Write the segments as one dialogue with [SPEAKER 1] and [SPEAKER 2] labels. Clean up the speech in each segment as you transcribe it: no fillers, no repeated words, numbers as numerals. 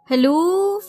[SPEAKER 1] Hello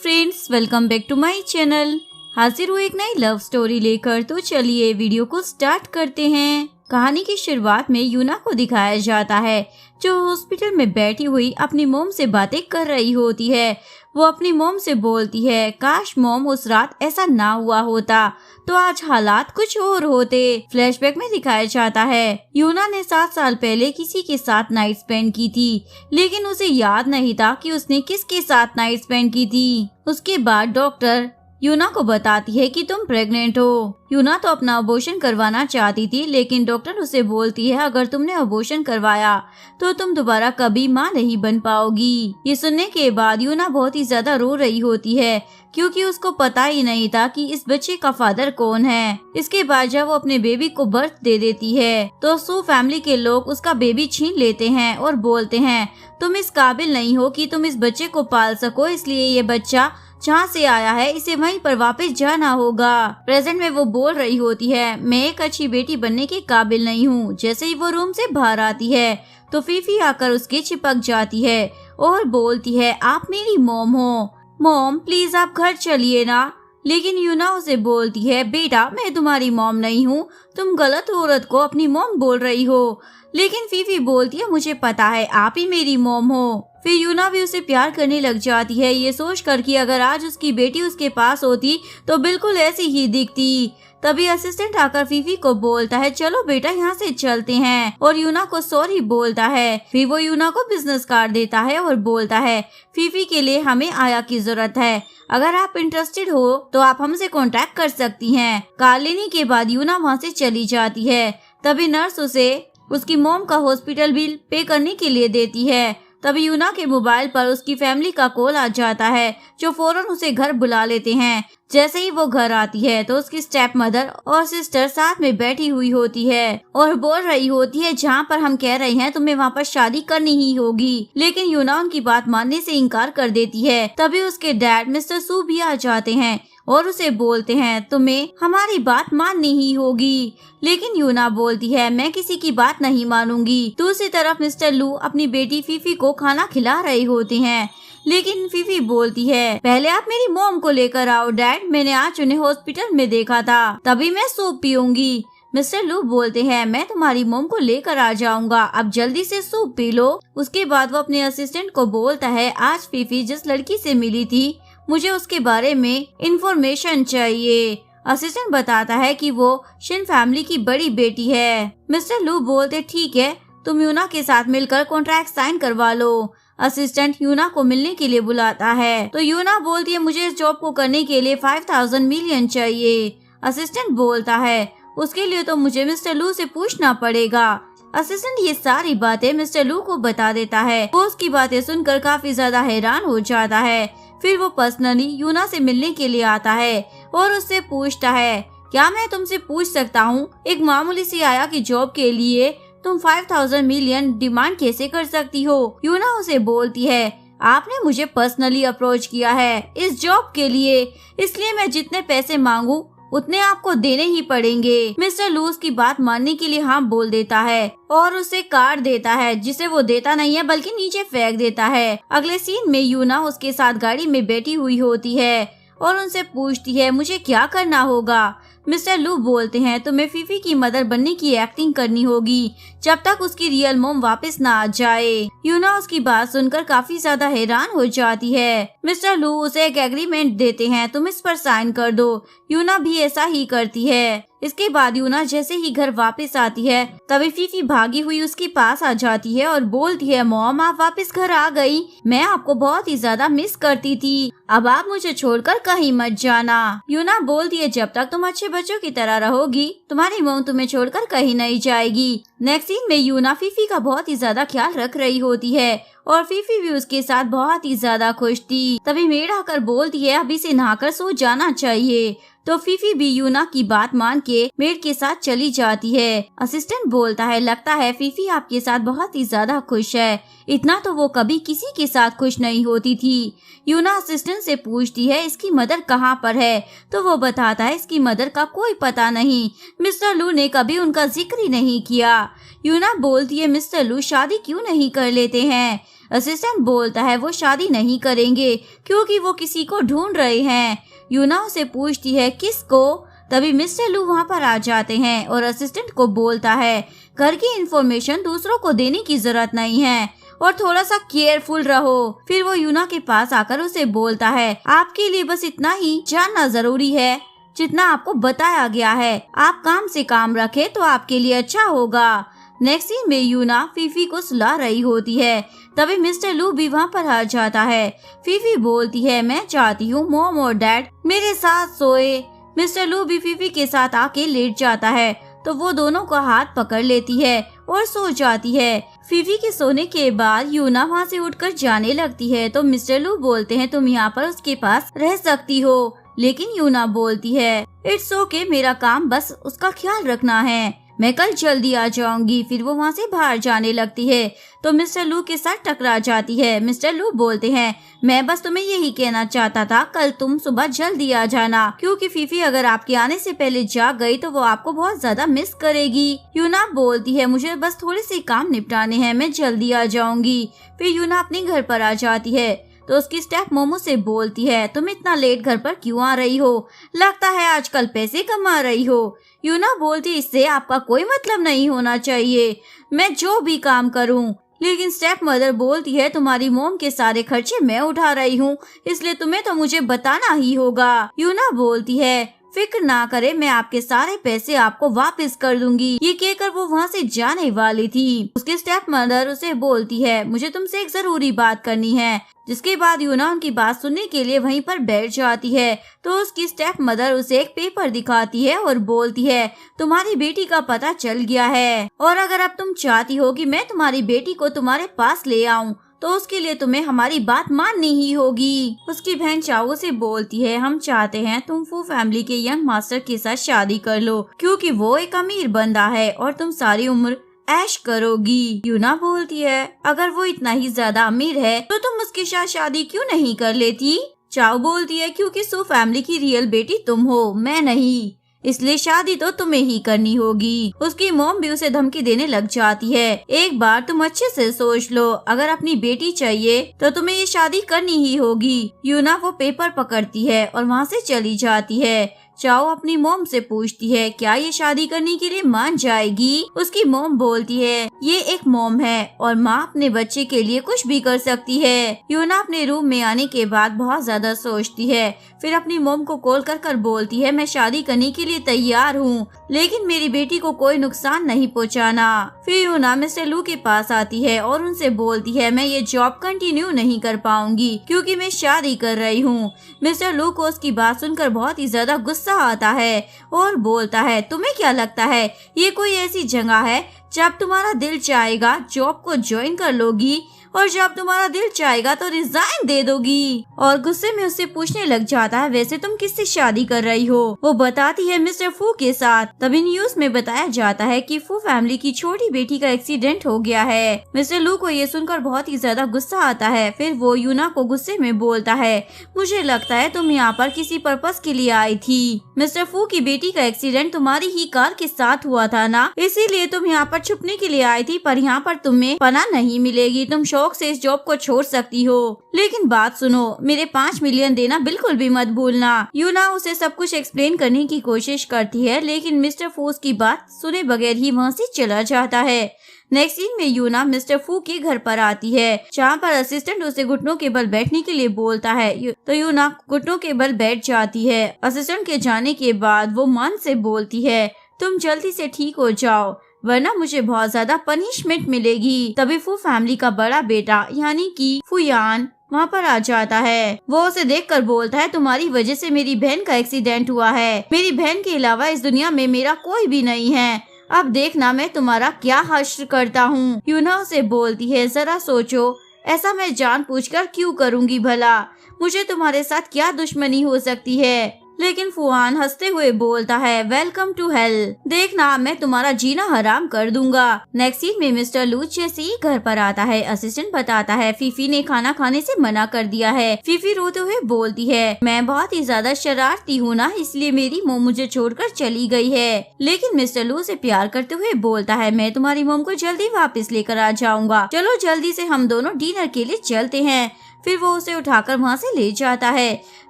[SPEAKER 1] friends, welcome back to my channel. हाजिर हूँ एक नई लव स्टोरी लेकर। तो चलिए वीडियो को स्टार्ट करते हैं। कहानी की शुरुआत में यूना को दिखाया जाता है जो हॉस्पिटल में बैठी हुई अपनी मोम से बातें कर रही होती है। वो अपनी मोम से बोलती है, काश मोम उस रात ऐसा ना हुआ होता तो आज हालात कुछ और होते। फ्लैशबैक में दिखाया जाता है यूना ने 7 साल पहले किसी के साथ नाइट स्पेंड की थी, लेकिन उसे याद नहीं था कि उसने किसके साथ नाइट स्पेंड की थी। उसके बाद डॉक्टर यूना को बताती है कि तुम प्रेग्नेंट हो। यूना तो अपना अबॉर्शन करवाना चाहती थी, लेकिन डॉक्टर उसे बोलती है अगर तुमने अबॉर्शन करवाया तो तुम दोबारा कभी माँ नहीं बन पाओगी। ये सुनने के बाद यूना बहुत ही ज्यादा रो रही होती है क्योंकि उसको पता ही नहीं था कि इस बच्चे का फादर कौन है। इसके बाद जब वो अपने बेबी को बर्थ दे देती है तो सू फैमिली के लोग उसका बेबी छीन लेते हैं और बोलते हैं तुम इस काबिल नहीं हो कि तुम इस बच्चे को पाल सको, इसलिए ये बच्चा जहाँ से आया है इसे वहीं पर वापस जाना होगा। प्रेजेंट में वो बोल रही होती है मैं एक अच्छी बेटी बनने के काबिल नहीं हूँ। जैसे ही वो रूम से बाहर आती है तो फीफी आकर उसके चिपक जाती है और बोलती है आप मेरी मोम हो। मोम प्लीज आप घर चलिए ना। लेकिन यूना उसे बोलती है बेटा मैं तुम्हारी मोम नहीं हूँ, तुम गलत औरत को अपनी मोम बोल रही हो। लेकिन फीफी बोलती है मुझे पता है आप ही मेरी मोम हो। फिर यूना भी उसे प्यार करने लग जाती है, ये सोच कर कि अगर आज उसकी बेटी उसके पास होती तो बिल्कुल ऐसी ही दिखती। तभी असिस्टेंट आकर फीफी को बोलता है चलो बेटा यहाँ से चलते हैं, और यूना को सॉरी बोलता है। फिर वो यूना को बिजनेस कार्ड देता है और बोलता है फीफी के लिए हमें आया की जरूरत है, अगर आप इंटरेस्टेड हो तो आप हमसे कांटेक्ट कर सकती हैं। कार्ड लेने के बाद यूना वहाँ से चली जाती है। तभी नर्स उसे उसकी मोम का हॉस्पिटल बिल पे करने के लिए देती है। तभी यूना के मोबाइल पर उसकी फैमिली का कॉल आ जाता है जो फौरन उसे घर बुला लेते हैं। जैसे ही वो घर आती है तो उसकी स्टेप मदर और सिस्टर साथ में बैठी हुई होती है और बोल रही होती है जहाँ पर हम कह रहे हैं तुम्हें वहाँ पर शादी करनी ही होगी। लेकिन यूना उनकी बात मानने से इनकार कर देती है। तभी उसके डैड मिस्टर सू भी आ जाते हैं और उसे बोलते हैं तुम्हें हमारी बात माननी ही होगी। लेकिन यूना बोलती है मैं किसी की बात नहीं मानूंगी। दूसरी तरफ मिस्टर लू अपनी बेटी फीफी को खाना खिला रहे होते हैं, लेकिन फीफी बोलती है पहले आप मेरी मोम को लेकर आओ डैड, मैंने आज उन्हें हॉस्पिटल में देखा था, तभी मैं सूप पीऊंगी। मिस्टर लू बोलते हैं मैं तुम्हारी मोम को लेकर आ जाऊंगा, अब जल्दी से सूप पी लो। उसके बाद वो अपने असिस्टेंट को बोलता है आज फीफी जिस लड़की से मिली थी मुझे उसके बारे में इंफॉर्मेशन चाहिए। असिस्टेंट बताता है कि वो शिन फैमिली की बड़ी बेटी है। मिस्टर लू बोलते ठीक है तुम यूना के साथ मिलकर कॉन्ट्रैक्ट साइन करवा लो। असिस्टेंट यूना को मिलने के लिए बुलाता है तो यूना बोलती है मुझे इस जॉब को करने के लिए 5000 मिलियन चाहिए। असिस्टेंट बोलता है उसके लिए तो मुझे मिस्टर लू से पूछना पड़ेगा। असिस्टेंट ये सारी बातें मिस्टर लू को बता देता है। वो उसकी बातें सुनकर काफी ज्यादा हैरान हो जाता है। फिर वो पर्सनली यूना से मिलने के लिए आता है और उससे पूछता है क्या मैं तुमसे पूछ सकता हूँ एक मामूली सी आया की जॉब के लिए तुम 5000 मिलियन डिमांड कैसे कर सकती हो। यूना उसे बोलती है आपने मुझे पर्सनली अप्रोच किया है इस जॉब के लिए, इसलिए मैं जितने पैसे मांगू उतने आपको देने ही पड़ेंगे। मिस्टर लूस की बात मानने के लिए हाँ बोल देता है और उसे कार्ड देता है जिसे वो देता नहीं है बल्कि नीचे फेंक देता है। अगले सीन में यूना उसके साथ गाड़ी में बैठी हुई होती है और उनसे पूछती है मुझे क्या करना होगा। मिस्टर लू बोलते हैं तुम्हें फीफी की मदर बनने की एक्टिंग करनी होगी जब तक उसकी रियल मोम वापस ना आ जाए। यूना उसकी बात सुनकर काफी ज्यादा हैरान हो जाती है। मिस्टर लू उसे एक एग्रीमेंट देते हैं तुम इस पर साइन कर दो। यूना भी ऐसा ही करती है। इसके बाद यूना जैसे ही घर वापस आती है तभी फीफी भागी हुई उसके पास आ जाती है और बोलती है मॉम आप वापस घर आ गई, मैं आपको बहुत ही ज्यादा मिस करती थी, अब आप मुझे छोड़कर कहीं मत जाना। यूना बोलती है जब तक तुम अच्छे बच्चों की तरह रहोगी तुम्हारी मॉम तुम्हें छोड़कर कहीं नहीं जाएगी। नेक्स्ट सीन में यूना फीफी का बहुत ही ज्यादा ख्याल रख रही होती है और फीफी भी उसके साथ बहुत ही ज्यादा खुश थी। तभी मेड आकर बोलती है अभी से नहाकर सो जाना चाहिए। तो फीफी भी यूना की बात मान के मेड के साथ चली जाती है। असिस्टेंट बोलता है लगता है फीफी आपके साथ बहुत ही ज्यादा खुश है, इतना तो वो कभी किसी के साथ खुश नहीं होती थी। यूना असिस्टेंट से पूछती है इसकी मदर कहाँ पर है तो वो बताता है इसकी मदर का कोई पता नहीं, मिस्टर लू ने कभी उनका जिक्र ही नहीं किया। यूना बोलती है मिस्टर लू शादी क्यों नहीं कर लेते हैं। असिस्टेंट बोलता है वो शादी नहीं करेंगे क्योंकि वो किसी को ढूंढ रहे हैं। यूना उसे पूछती है किसको। तभी मिस्टर लू वहाँ पर आ जाते हैं और असिस्टेंट को बोलता है घर की इंफॉर्मेशन दूसरों को देने की जरूरत नहीं है और थोड़ा सा केयरफुल रहो। फिर वो यूना के पास आकर उसे बोलता है आपके लिए बस इतना ही जानना जरूरी है जितना आपको बताया गया है। आप काम से काम रखें तो आपके लिए अच्छा होगा। नेक्स्ट सीन में यूना फीफी को सुला रही होती है। तभी मिस्टर लू भी वहाँ पर आ जाता है। फीफी बोलती है मैं चाहती हूँ मॉम और डैड मेरे साथ सोए। मिस्टर लू भी फीफी के साथ आके लेट जाता है तो वो दोनों का हाथ पकड़ लेती है और सो जाती है। फीफी के सोने के बाद यूना वहाँ से उठकर जाने लगती है तो मिस्टर लू बोलते हैं तुम यहाँ पर उसके पास रह सकती हो। लेकिन यूना बोलती है इट्स ओके, मेरा काम बस उसका ख्याल रखना है, मैं कल जल्दी आ जाऊंगी। फिर वो वहाँ से बाहर जाने लगती है तो मिस्टर लू के साथ टकरा जाती है। मिस्टर लू बोलते हैं मैं बस तुम्हें यही कहना चाहता था कल तुम सुबह जल्दी आ जाना क्योंकि फीफी अगर आपके आने से पहले जाग गई तो वो आपको बहुत ज्यादा मिस करेगी। यूना बोलती है मुझे बस थोड़े से काम निपटाने हैं, मैं जल्दी आ जाऊंगी। फिर यूना अपने घर पर आ जाती है तो उसकी स्टेप मोमो से बोलती है तुम इतना लेट घर पर क्यों आ रही हो, लगता है आजकल पैसे कमा रही हो। यूना बोलती इससे आपका कोई मतलब नहीं होना चाहिए, मैं जो भी काम करूं। लेकिन स्टेप मदर बोलती है तुम्हारी मोम के सारे खर्चे मैं उठा रही हूँ इसलिए तुम्हें तो मुझे बताना ही होगा। यूना बोलती है फिक्र ना करे, मैं आपके सारे पैसे आपको वापस कर दूंगी। ये कहकर वो वहाँ से जाने वाली थी। उसके स्टेप मदर उसे बोलती है मुझे तुमसे एक जरूरी बात करनी है। जिसके बाद यूना उनकी बात सुनने के लिए वहीं पर बैठ जाती है तो उसकी स्टेप मदर उसे एक पेपर दिखाती है और बोलती है तुम्हारी बेटी का पता चल गया है और अगर अब तुम चाहती हो कि मैं तुम्हारी बेटी को तुम्हारे पास ले आऊं तो उसके लिए तुम्हें हमारी बात माननी ही होगी। उसकी बहन चाओ से बोलती है हम चाहते हैं तुम फू फैमिली के यंग मास्टर के साथ शादी कर लो क्योंकि वो एक अमीर बंदा है और तुम सारी उम्र ऐश करोगी। यूना बोलती है अगर वो इतना ही ज्यादा अमीर है तो तुम उसके साथ शादी क्यों नहीं कर लेती। चाओ बोलती है क्योंकि सू फैमिली की रियल बेटी तुम हो, मैं नहीं, इसलिए शादी तो तुम्हें ही करनी होगी। उसकी मॉम भी उसे धमकी देने लग जाती है एक बार तुम अच्छे से सोच लो, अगर अपनी बेटी चाहिए तो तुम्हें ये शादी करनी ही होगी। यूना वो पेपर पकड़ती है और वहाँ से चली जाती है। चाओ अपनी मॉम से पूछती है क्या ये शादी करने के लिए मान जाएगी। उसकी मॉम बोलती है ये एक मॉम है और माँ अपने बच्चे के लिए कुछ भी कर सकती है। यूना अपने रूम में आने के बाद बहुत ज्यादा सोचती है, फिर अपनी मॉम को कॉल कर बोलती है मैं शादी करने के लिए तैयार हूँ लेकिन मेरी बेटी को कोई नुकसान नहीं पहुँचाना। फिर यूना मिस्टर लू के पास आती है और उनसे बोलती है मैं ये जॉब कंटिन्यू नहीं कर पाऊंगी क्योंकि मैं शादी कर रही हूँ। मिस्टर लू को उसकी बात सुनकर बहुत ही ज्यादा गुस्सा आता है और बोलता है तुम्हें क्या लगता है ये कोई ऐसी जगह है जब तुम्हारा दिल चाहेगा जॉब को ज्वाइन कर लोगी और जब तुम्हारा दिल चाहेगा तो रिजाइन दे दोगी। और गुस्से में उससे पूछने लग जाता है वैसे तुम किससे शादी कर रही हो। वो बताती है मिस्टर फू के साथ। तभी न्यूज में बताया जाता है कि फू फैमिली की छोटी बेटी का एक्सीडेंट हो गया है। मिस्टर लू को ये सुनकर बहुत ही ज्यादा गुस्सा आता है। फिर वो यूना को गुस्से में बोलता है मुझे लगता है तुम यहाँ पर किसी पर्पस के लिए आई थी। मिस्टर फू की बेटी का एक्सीडेंट तुम्हारी ही कार के साथ हुआ था ना, इसीलिए तुम यहाँ पर छुपने के लिए आई थी पर यहाँ पर तुम्हें पनाह नहीं मिलेगी। तुम शौक से इस जॉब को छोड़ सकती हो लेकिन बात सुनो, मेरे 5 मिलियन देना बिल्कुल भी मत भूलना। यूना उसे सब कुछ एक्सप्लेन करने की कोशिश करती है लेकिन मिस्टर फूस की बात सुने बगैर ही वहाँ से चला जाता है। नेक्स्ट सीन में यूना मिस्टर फू के घर पर आती है जहाँ पर असिस्टेंट उसे घुटनों के बल बैठने के लिए बोलता है तो यूना घुटनों के बल बैठ जाती है। असिस्टेंट के जाने के बाद वो मन से बोलती है तुम जल्दी से ठीक हो जाओ वरना मुझे बहुत ज्यादा पनिशमेंट मिलेगी। तभी फू फैमिली का बड़ा बेटा यानी कि फुयान वहाँ पर आ जाता है। वो उसे देखकर बोलता है तुम्हारी वजह से मेरी बहन का एक्सीडेंट हुआ है, मेरी बहन के अलावा इस दुनिया में मेरा कोई भी नहीं है, अब देखना मैं तुम्हारा क्या हश्र करता हूँ। यूना उसे बोलती है जरा सोचो, ऐसा मैं जानबूझकर क्यों करूँगी भला, मुझे तुम्हारे साथ क्या दुश्मनी हो सकती है। लेकिन फुआन हंसते हुए बोलता है, वेलकम टू हेल, देखना मैं तुम्हारा जीना हराम कर दूंगा। नेक्स्ट सीन में मिस्टर लू जैसे ही घर पर आता है, असिस्टेंट बताता है फीफी ने खाना खाने से मना कर दिया है। फीफी रोते हुए बोलती है, मैं बहुत ही ज्यादा शरारती हूँ ना, इसलिए मेरी मोम मुझे छोड़कर चली गई है। लेकिन मिस्टर लू से प्यार करते हुए बोलता है, मैं तुम्हारी मोम को जल्दी वापस लेकर आ जाऊंगा, चलो जल्दी से हम दोनों डिनर के लिए चलते हैं। फिर वो उसे उठाकर वहाँ से ले जाता है।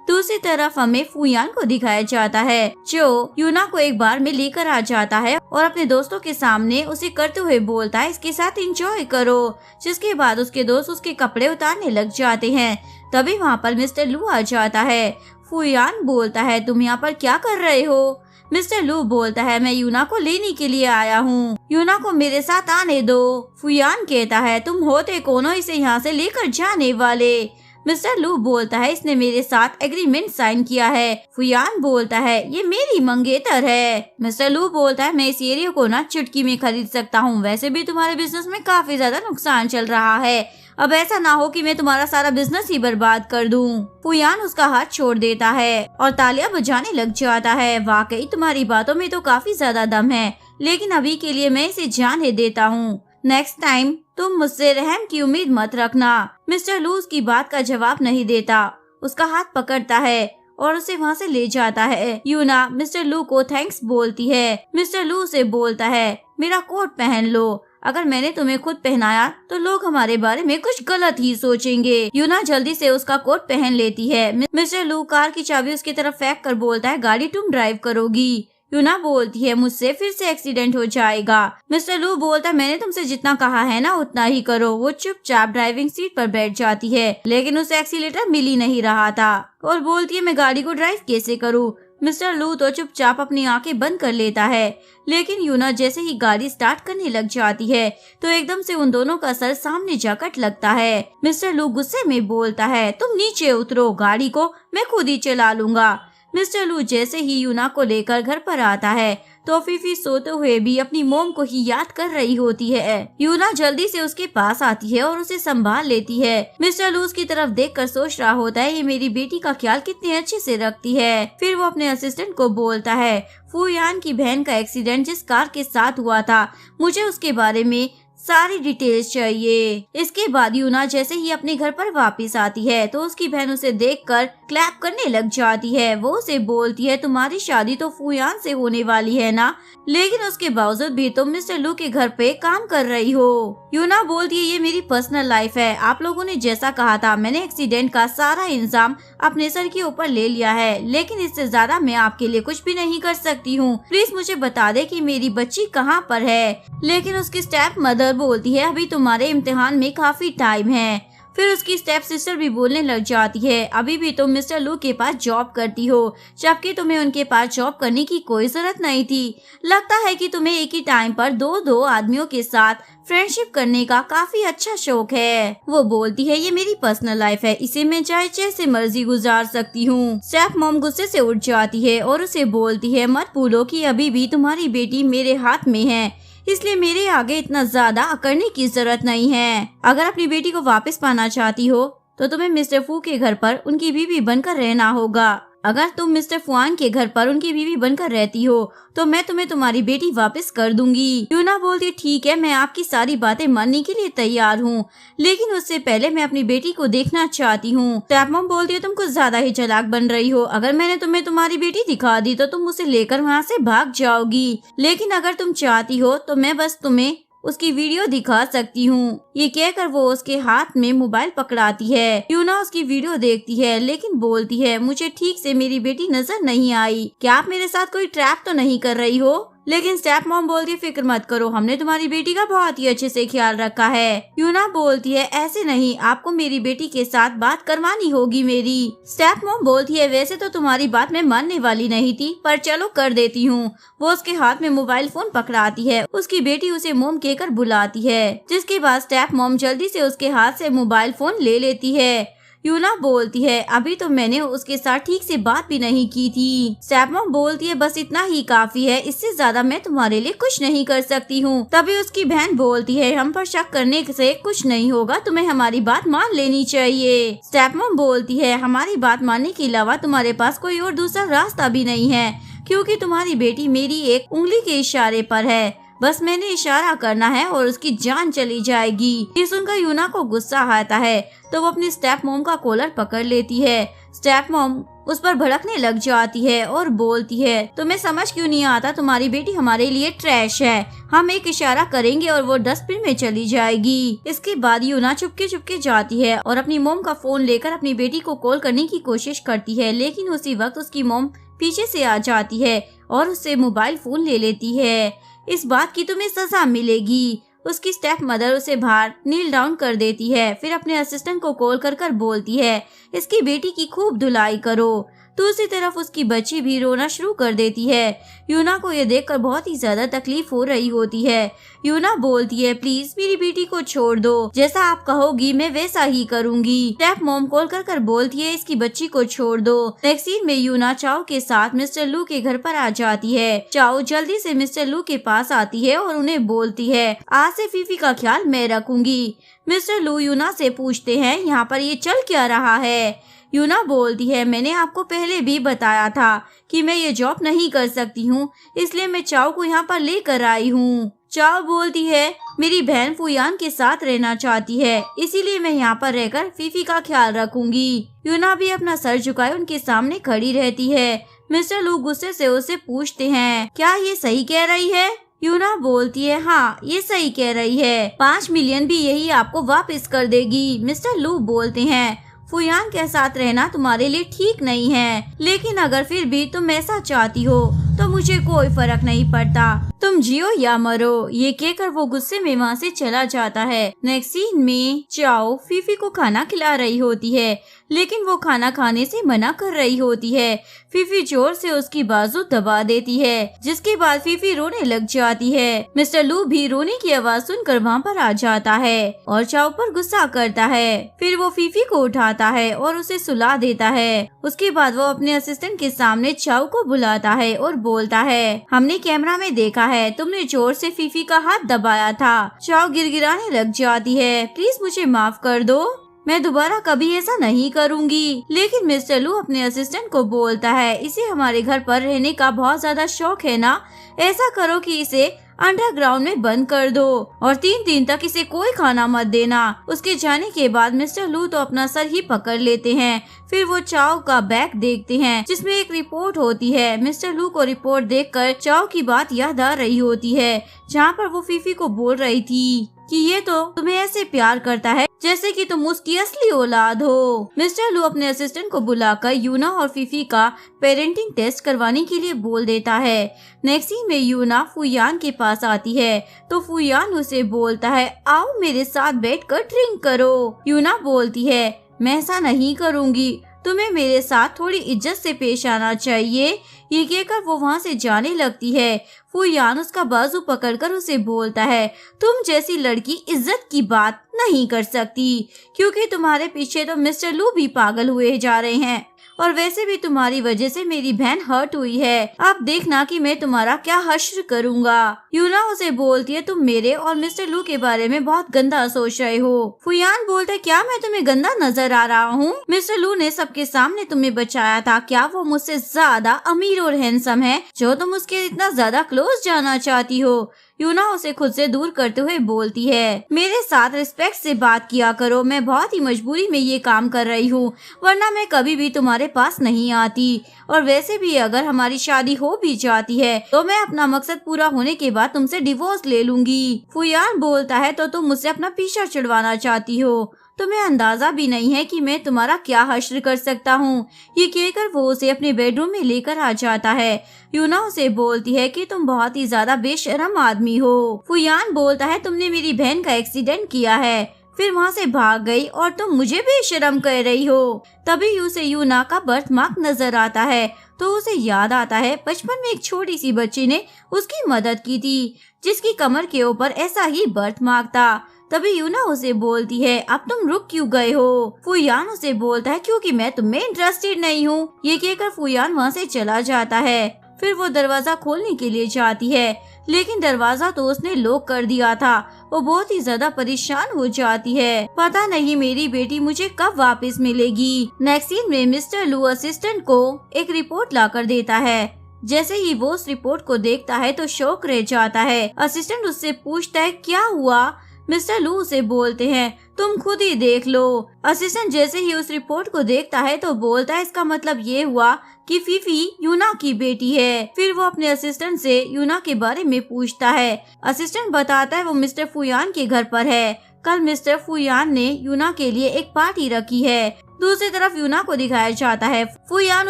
[SPEAKER 1] दूसरी तरफ हमें फुयान को दिखाया जाता है, जो यूना को एक बार में लेकर आ जाता है और अपने दोस्तों के सामने उसे करते हुए बोलता है, इसके साथ एंजॉय करो। जिसके बाद उसके दोस्त उसके कपड़े उतारने लग जाते हैं। तभी वहाँ पर मिस्टर लू आ जाता है। फुयान बोलता है, तुम यहाँ पर क्या कर रहे हो? मिस्टर लू बोलता है, मैं यूना को लेने के लिए आया हूँ, यूना को मेरे साथ आने दो। फुयान कहता है, तुम होते कौन हो इसे यहाँ से लेकर जाने वाले? मिस्टर लू बोलता है, इसने मेरे साथ एग्रीमेंट साइन किया है। फुयान बोलता है, ये मेरी मंगेतर है। मिस्टर लू बोलता है, मैं इस एरिया को ना चुटकी में खरीद सकता हूँ, वैसे भी तुम्हारे बिजनेस में काफी ज्यादा नुकसान चल रहा है, अब ऐसा ना हो कि मैं तुम्हारा सारा बिजनेस ही बर्बाद कर दूं। फुयान उसका हाथ छोड़ देता है और तालियां बजाने लग जाता है। वाकई तुम्हारी बातों में तो काफी ज्यादा दम है, लेकिन अभी के लिए मैं इसे जाने देता हूँ। नेक्स्ट टाइम तुम मुझसे रहम की उम्मीद मत रखना। मिस्टर लू उसकी बात का जवाब नहीं देता, उसका हाथ पकड़ता है और उसे वहाँ से ले जाता है। यूना मिस्टर लू को थैंक्स बोलती है। मिस्टर लू से बोलता है, मेरा कोट पहन लो, अगर मैंने तुम्हें खुद पहनाया तो लोग हमारे बारे में कुछ गलत ही सोचेंगे। यूना जल्दी से उसका कोट पहन लेती है। मिस्टर लू कार की चाबी उसकी तरफ फेंक कर बोलता है, गाड़ी तुम ड्राइव करोगी। यूना बोलती है, मुझसे फिर से एक्सीडेंट हो जाएगा। मिस्टर लू बोलता है, मैंने तुमसे जितना कहा है ना उतना ही करो। वो चुपचाप ड्राइविंग सीट पर बैठ जाती है, लेकिन उसे एक्सीलेटर मिल ही नहीं रहा था और बोलती है, मैं गाड़ी को ड्राइव कैसे करूँ? मिस्टर लू तो चुपचाप अपनी आंखें बंद कर लेता है, लेकिन यूना जैसे ही गाड़ी स्टार्ट करने लग जाती है तो एकदम से उन दोनों का सर सामने जाकर लगता है। मिस्टर लू गुस्से में बोलता है, तुम नीचे उतरो, गाड़ी को मैं खुद ही चला लूंगा। मिस्टर लू जैसे ही यूना को लेकर घर पर आता है तो फीफी सोते हुए भी अपनी मोम को ही याद कर रही होती है। यूना जल्दी से उसके पास आती है और उसे संभाल लेती है। मिस्टर लू उसकी तरफ देखकर सोच रहा होता है, ये मेरी बेटी का ख्याल कितने अच्छे से रखती है। फिर वो अपने असिस्टेंट को बोलता है, फुयान की बहन का एक्सीडेंट जिस कार के साथ हुआ था, मुझे उसके बारे में सारी डिटेल्स चाहिए। इसके बाद यूना जैसे ही अपने घर पर वापस आती है तो उसकी बहन उसे देखकर क्लैप करने लग जाती है। वो उसे बोलती है, तुम्हारी शादी तो फुयान से होने वाली है ना, लेकिन उसके बावजूद भी तुम मिस्टर लू के घर पे काम कर रही हो। यूना बोलती है, ये मेरी पर्सनल लाइफ है, आप लोगों ने जैसा कहा था, मैंने एक्सीडेंट का सारा इंतजाम अपने सर के ऊपर ले लिया है, लेकिन इससे ज्यादा मैं आपके लिए कुछ भी नहीं कर सकती हूँ। प्लीज मुझे बता दे कि मेरी बच्ची कहाँ पर है। लेकिन उसकी स्टेप मदर बोलती है, अभी तुम्हारे इम्तिहान में काफी टाइम है। फिर उसकी स्टेप सिस्टर भी बोलने लग जाती है, अभी भी तुम मिस्टर लू के पास जॉब करती हो, जबकि तुम्हें उनके पास जॉब करने की कोई जरूरत नहीं थी। लगता है कि तुम्हें एक ही टाइम पर दो आदमियों के साथ फ्रेंडशिप करने का काफी अच्छा शौक है। वो बोलती है, ये मेरी पर्सनल लाइफ है, इसे मैं चाहे जैसे मर्जी गुजार सकती हूँ। स्टेप मॉम गुस्से से उठ जाती है और उसे बोलती है, मत भूलो कि अभी भी तुम्हारी बेटी मेरे हाथ में है, इसलिए मेरे आगे इतना ज्यादा अकड़ने की जरूरत नहीं है। अगर अपनी बेटी को वापस पाना चाहती हो तो तुम्हें मिस्टर फू के घर पर उनकी बीवी बनकर रहना होगा। अगर तुम मिस्टर फुआन के घर पर उनकी बीवी बनकर रहती हो तो मैं तुम्हें तुम्हारी बेटी वापस कर दूंगी। यूना बोलती, ठीक है, मैं आपकी सारी बातें मानने के लिए तैयार हूँ, लेकिन उससे पहले मैं अपनी बेटी को देखना चाहती हूँ। स्टेपमॉम बोलती है, तुम कुछ ज्यादा ही चालाक बन रही हो, अगर मैंने तुम्हें तुम्हारी बेटी दिखा दी तो तुम उसे लेकर वहाँ से भाग जाओगी, लेकिन अगर तुम चाहती हो तो मैं बस तुम्हें उसकी वीडियो दिखा सकती हूँ। ये कहकर वो उसके हाथ में मोबाइल पकड़ाती है। यूना उसकी वीडियो देखती है, लेकिन बोलती है, मुझे ठीक से मेरी बेटी नजर नहीं आई, क्या आप मेरे साथ कोई ट्रैप तो नहीं कर रही हो? लेकिन स्टेप मॉम बोलती है, फिक्र मत करो, हमने तुम्हारी बेटी का बहुत ही अच्छे से ख्याल रखा है। यूना बोलती है, ऐसे नहीं, आपको मेरी बेटी के साथ बात करवानी होगी मेरी। स्टेप मॉम बोलती है, वैसे तो तुम्हारी बात मैं मानने वाली नहीं थी, पर चलो कर देती हूँ। वो उसके हाथ में मोबाइल फोन पकड़ाती है। उसकी बेटी उसे मोम कहकर बुलाती है, जिसके बाद स्टेप मॉम जल्दी से उसके हाथ से मोबाइल फोन ले लेती है। यूना बोलती है अभी तो मैंने उसके साथ ठीक से बात भी नहीं की थी। स्टेपमॉम बोलती है बस इतना ही काफी है, इससे ज्यादा मैं तुम्हारे लिए कुछ नहीं कर सकती हूँ। तभी उसकी बहन बोलती है हम पर शक करने से कुछ नहीं होगा, तुम्हें हमारी बात मान लेनी चाहिए। स्टेपमॉम बोलती है हमारी बात मानने के अलावा तुम्हारे पास कोई और दूसरा रास्ता भी नहीं है, क्योंकि तुम्हारी बेटी मेरी एक उंगली के इशारे पर है। बस मैंने इशारा करना है और उसकी जान चली जाएगी। ये सुनकर यूना को गुस्सा आता है तो वो अपनी स्टेप मॉम का कॉलर पकड़ लेती है। स्टेप मॉम उस पर भड़कने लग जाती है और बोलती है तुम्हें समझ क्यों नहीं आता, तुम्हारी बेटी हमारे लिए ट्रैश है। हम एक इशारा करेंगे और वो डस्टबिन में चली जाएगी। इसके बाद यूना चुपके चुपके जाती है और अपनी मोम का फोन लेकर अपनी बेटी को कॉल करने की कोशिश करती है, लेकिन उसी वक्त उसकी मोम पीछे से आ जाती है और उससे मोबाइल फोन ले लेती है। इस बात की तुम्हें सजा मिलेगी। उसकी स्टेप मदर उसे बाहर नील डाउन कर देती है, फिर अपने असिस्टेंट को कॉल कर बोलती है इसकी बेटी की खूब धुलाई करो। दूसरी तरफ उसकी बच्ची भी रोना शुरू कर देती है। यूना को ये देखकर बहुत ही ज्यादा तकलीफ हो रही होती है। यूना बोलती है प्लीज मेरी बेटी को छोड़ दो, जैसा आप कहोगी मैं वैसा ही करूंगी। स्टेप मॉम कॉल कर बोलती है इसकी बच्ची को छोड़ दो। नेक्स्ट सीन में यूना चाओ के साथ मिस्टर लू के घर पर आ जाती है। चाओ जल्दी से मिस्टर लू के पास आती है और उन्हें बोलती है आज से फीफी का ख्याल मैं रखूंगी। मिस्टर लू यूना से पूछते हैं यहाँ पर ये चल क्या रहा है। यूना बोलती है मैंने आपको पहले भी बताया था कि मैं ये जॉब नहीं कर सकती हूँ, इसलिए मैं चाओ को यहाँ पर लेकर आई हूँ। चाओ बोलती है मेरी बहन फुयान के साथ रहना चाहती है, इसीलिए मैं यहाँ पर रहकर फीफी का ख्याल रखूंगी। यूना भी अपना सर झुकाए उनके सामने खड़ी रहती है। मिस्टर लू गुस्से से उसे पूछते हैं क्या ये सही कह रही है। यूना बोलती है हाँ ये सही कह रही है, 5 मिलियन भी यही आपको वापस कर देगी। मिस्टर लू बोलते हैं फुयान के साथ रहना तुम्हारे लिए ठीक नहीं है, लेकिन अगर फिर भी तुम ऐसा चाहती हो तो मुझे कोई फर्क नहीं पड़ता, तुम जियो या मरो। ये कहकर वो गुस्से में वहाँ से चला जाता है। नेक्स्ट सीन में चाओ फीफी को खाना खिला रही होती है, लेकिन वो खाना खाने से मना कर रही होती है। फीफी जोर से उसकी बाजू दबा देती है, जिसके बाद फीफी रोने लग जाती है। मिस्टर लू भी रोने की आवाज सुनकर वहाँ पर आ जाता है और चाओ पर गुस्सा करता है। फिर वो फीफी को उठाता है और उसे सुला देता है। उसके बाद वो अपने असिस्टेंट के सामने चाओ को बुलाता है और बोलता है हमने कैमरा में देखा है तुमने जोर से फीफी का हाथ दबाया था। चाओ गिड़गिड़ाने लग जाती है प्लीज मुझे माफ कर दो, मैं दोबारा कभी ऐसा नहीं करूंगी। लेकिन मिस्टर लू अपने असिस्टेंट को बोलता है इसे हमारे घर पर रहने का बहुत ज्यादा शौक है ना, ऐसा करो कि इसे अंडरग्राउंड में बंद कर दो और 3 दिन तक इसे कोई खाना मत देना। उसके जाने के बाद मिस्टर लू तो अपना सर ही पकड़ लेते हैं। फिर वो चाओ का बैग देखते हैं जिसमें एक रिपोर्ट होती है। मिस्टर लू को रिपोर्ट देखकर चाओ की बात याद आ रही होती है, जहाँ पर वो फीफी को बोल रही थी कि ये तो तुम्हें ऐसे प्यार करता है जैसे कि तुम उसकी असली औलाद हो। मिस्टर लू अपने असिस्टेंट को बुलाकर यूना और फीफी का पेरेंटिंग टेस्ट करवाने के लिए बोल देता है। नेक्स्ट सीन में यूना फुयान के पास आती है तो फुयान उसे बोलता है आओ मेरे साथ बैठकर ड्रिंक करो। यूना बोलती है मैं ऐसा नहीं करूँगी, तुम्हें मेरे साथ थोड़ी इज्जत से पेश आना चाहिए। ये कहकर वो वहाँ से जाने लगती है। फुयान उसका बाजू पकड़कर उसे बोलता है तुम जैसी लड़की इज्जत की बात नहीं कर सकती, क्योंकि तुम्हारे पीछे तो मिस्टर लू भी पागल हुए जा रहे हैं और वैसे भी तुम्हारी वजह से मेरी बहन हर्ट हुई है। अब देखना कि मैं तुम्हारा क्या हश्र करूँगा। यूना उसे बोलती है तुम मेरे और मिस्टर लू के बारे में बहुत गंदा सोच रहे हो। फुयान बोलता है क्या मैं तुम्हें गंदा नजर आ रहा हूँ? मिस्टर लू ने सबके सामने तुम्हें बचाया था, क्या वो मुझसे ज्यादा अमीर और हैंडसम है जो तुम उसके इतना ज्यादा क्लोज जाना चाहती हो? यूना उसे खुद से दूर करते हुए बोलती है मेरे साथ रिस्पेक्ट से बात किया करो, मैं बहुत ही मजबूरी में ये काम कर रही हूँ, वरना मैं कभी भी तुम्हारे पास नहीं आती। और वैसे भी अगर हमारी शादी हो भी जाती है तो मैं अपना मकसद पूरा होने के बाद तुमसे डिवोर्स ले लूंगी। फुयान बोलता है तो तुम मुझसे अपना पीछा छुड़वाना चाहती हो, तुम्हें अंदाजा भी नहीं है कि मैं तुम्हारा क्या हश्र कर सकता हूँ। ये कहकर वो उसे अपने बेडरूम में लेकर आ जाता है। यूना उसे बोलती है कि तुम बहुत ही ज्यादा बेशरम आदमी हो। फुयान बोलता है तुमने मेरी बहन का एक्सीडेंट किया है, फिर वहाँ से भाग गई और तुम मुझे बेशरम कह रही हो। तभी उसे यूना का बर्थ मार्क नजर आता है तो उसे याद आता है बचपन में एक छोटी सी बच्ची ने उसकी मदद की थी जिसकी कमर के ऊपर ऐसा ही बर्थ मार्क था। तभी यूना उसे बोलती है, अब तुम रुक क्यों गए हो? फुयान उसे बोलता है, क्योंकि मैं तुम्हें इंटरेस्टेड नहीं हूँ। ये कहकर फुयान वहाँ से चला जाता है। फिर वो दरवाजा खोलने के लिए जाती है, लेकिन दरवाजा तो उसने लॉक कर दिया था। वो बहुत ही ज्यादा परेशान हो जाती है। पता नहीं मेरी बेटी मुझे कब वापस मिलेगी। नेक्स्ट सीन में मिस्टर लू असिस्टेंट को एक रिपोर्ट लाकर देता है। जैसे ही वो उस रिपोर्ट को देखता है तो शॉक रह जाता है। असिस्टेंट उससे पूछता है, क्या हुआ? मिस्टर लू उसे बोलते हैं, तुम खुद ही देख लो। असिस्टेंट जैसे ही उस रिपोर्ट को देखता है तो बोलता है, इसका मतलब ये हुआ कि फीफी यूना की बेटी है। फिर वो अपने असिस्टेंट से यूना के बारे में पूछता है। असिस्टेंट बताता है वो मिस्टर फुयान के घर पर है। कल मिस्टर फुयान ने यूना के लिए एक पार्टी रखी है। दूसरी तरफ यूना को दिखाया जाता है। फुयान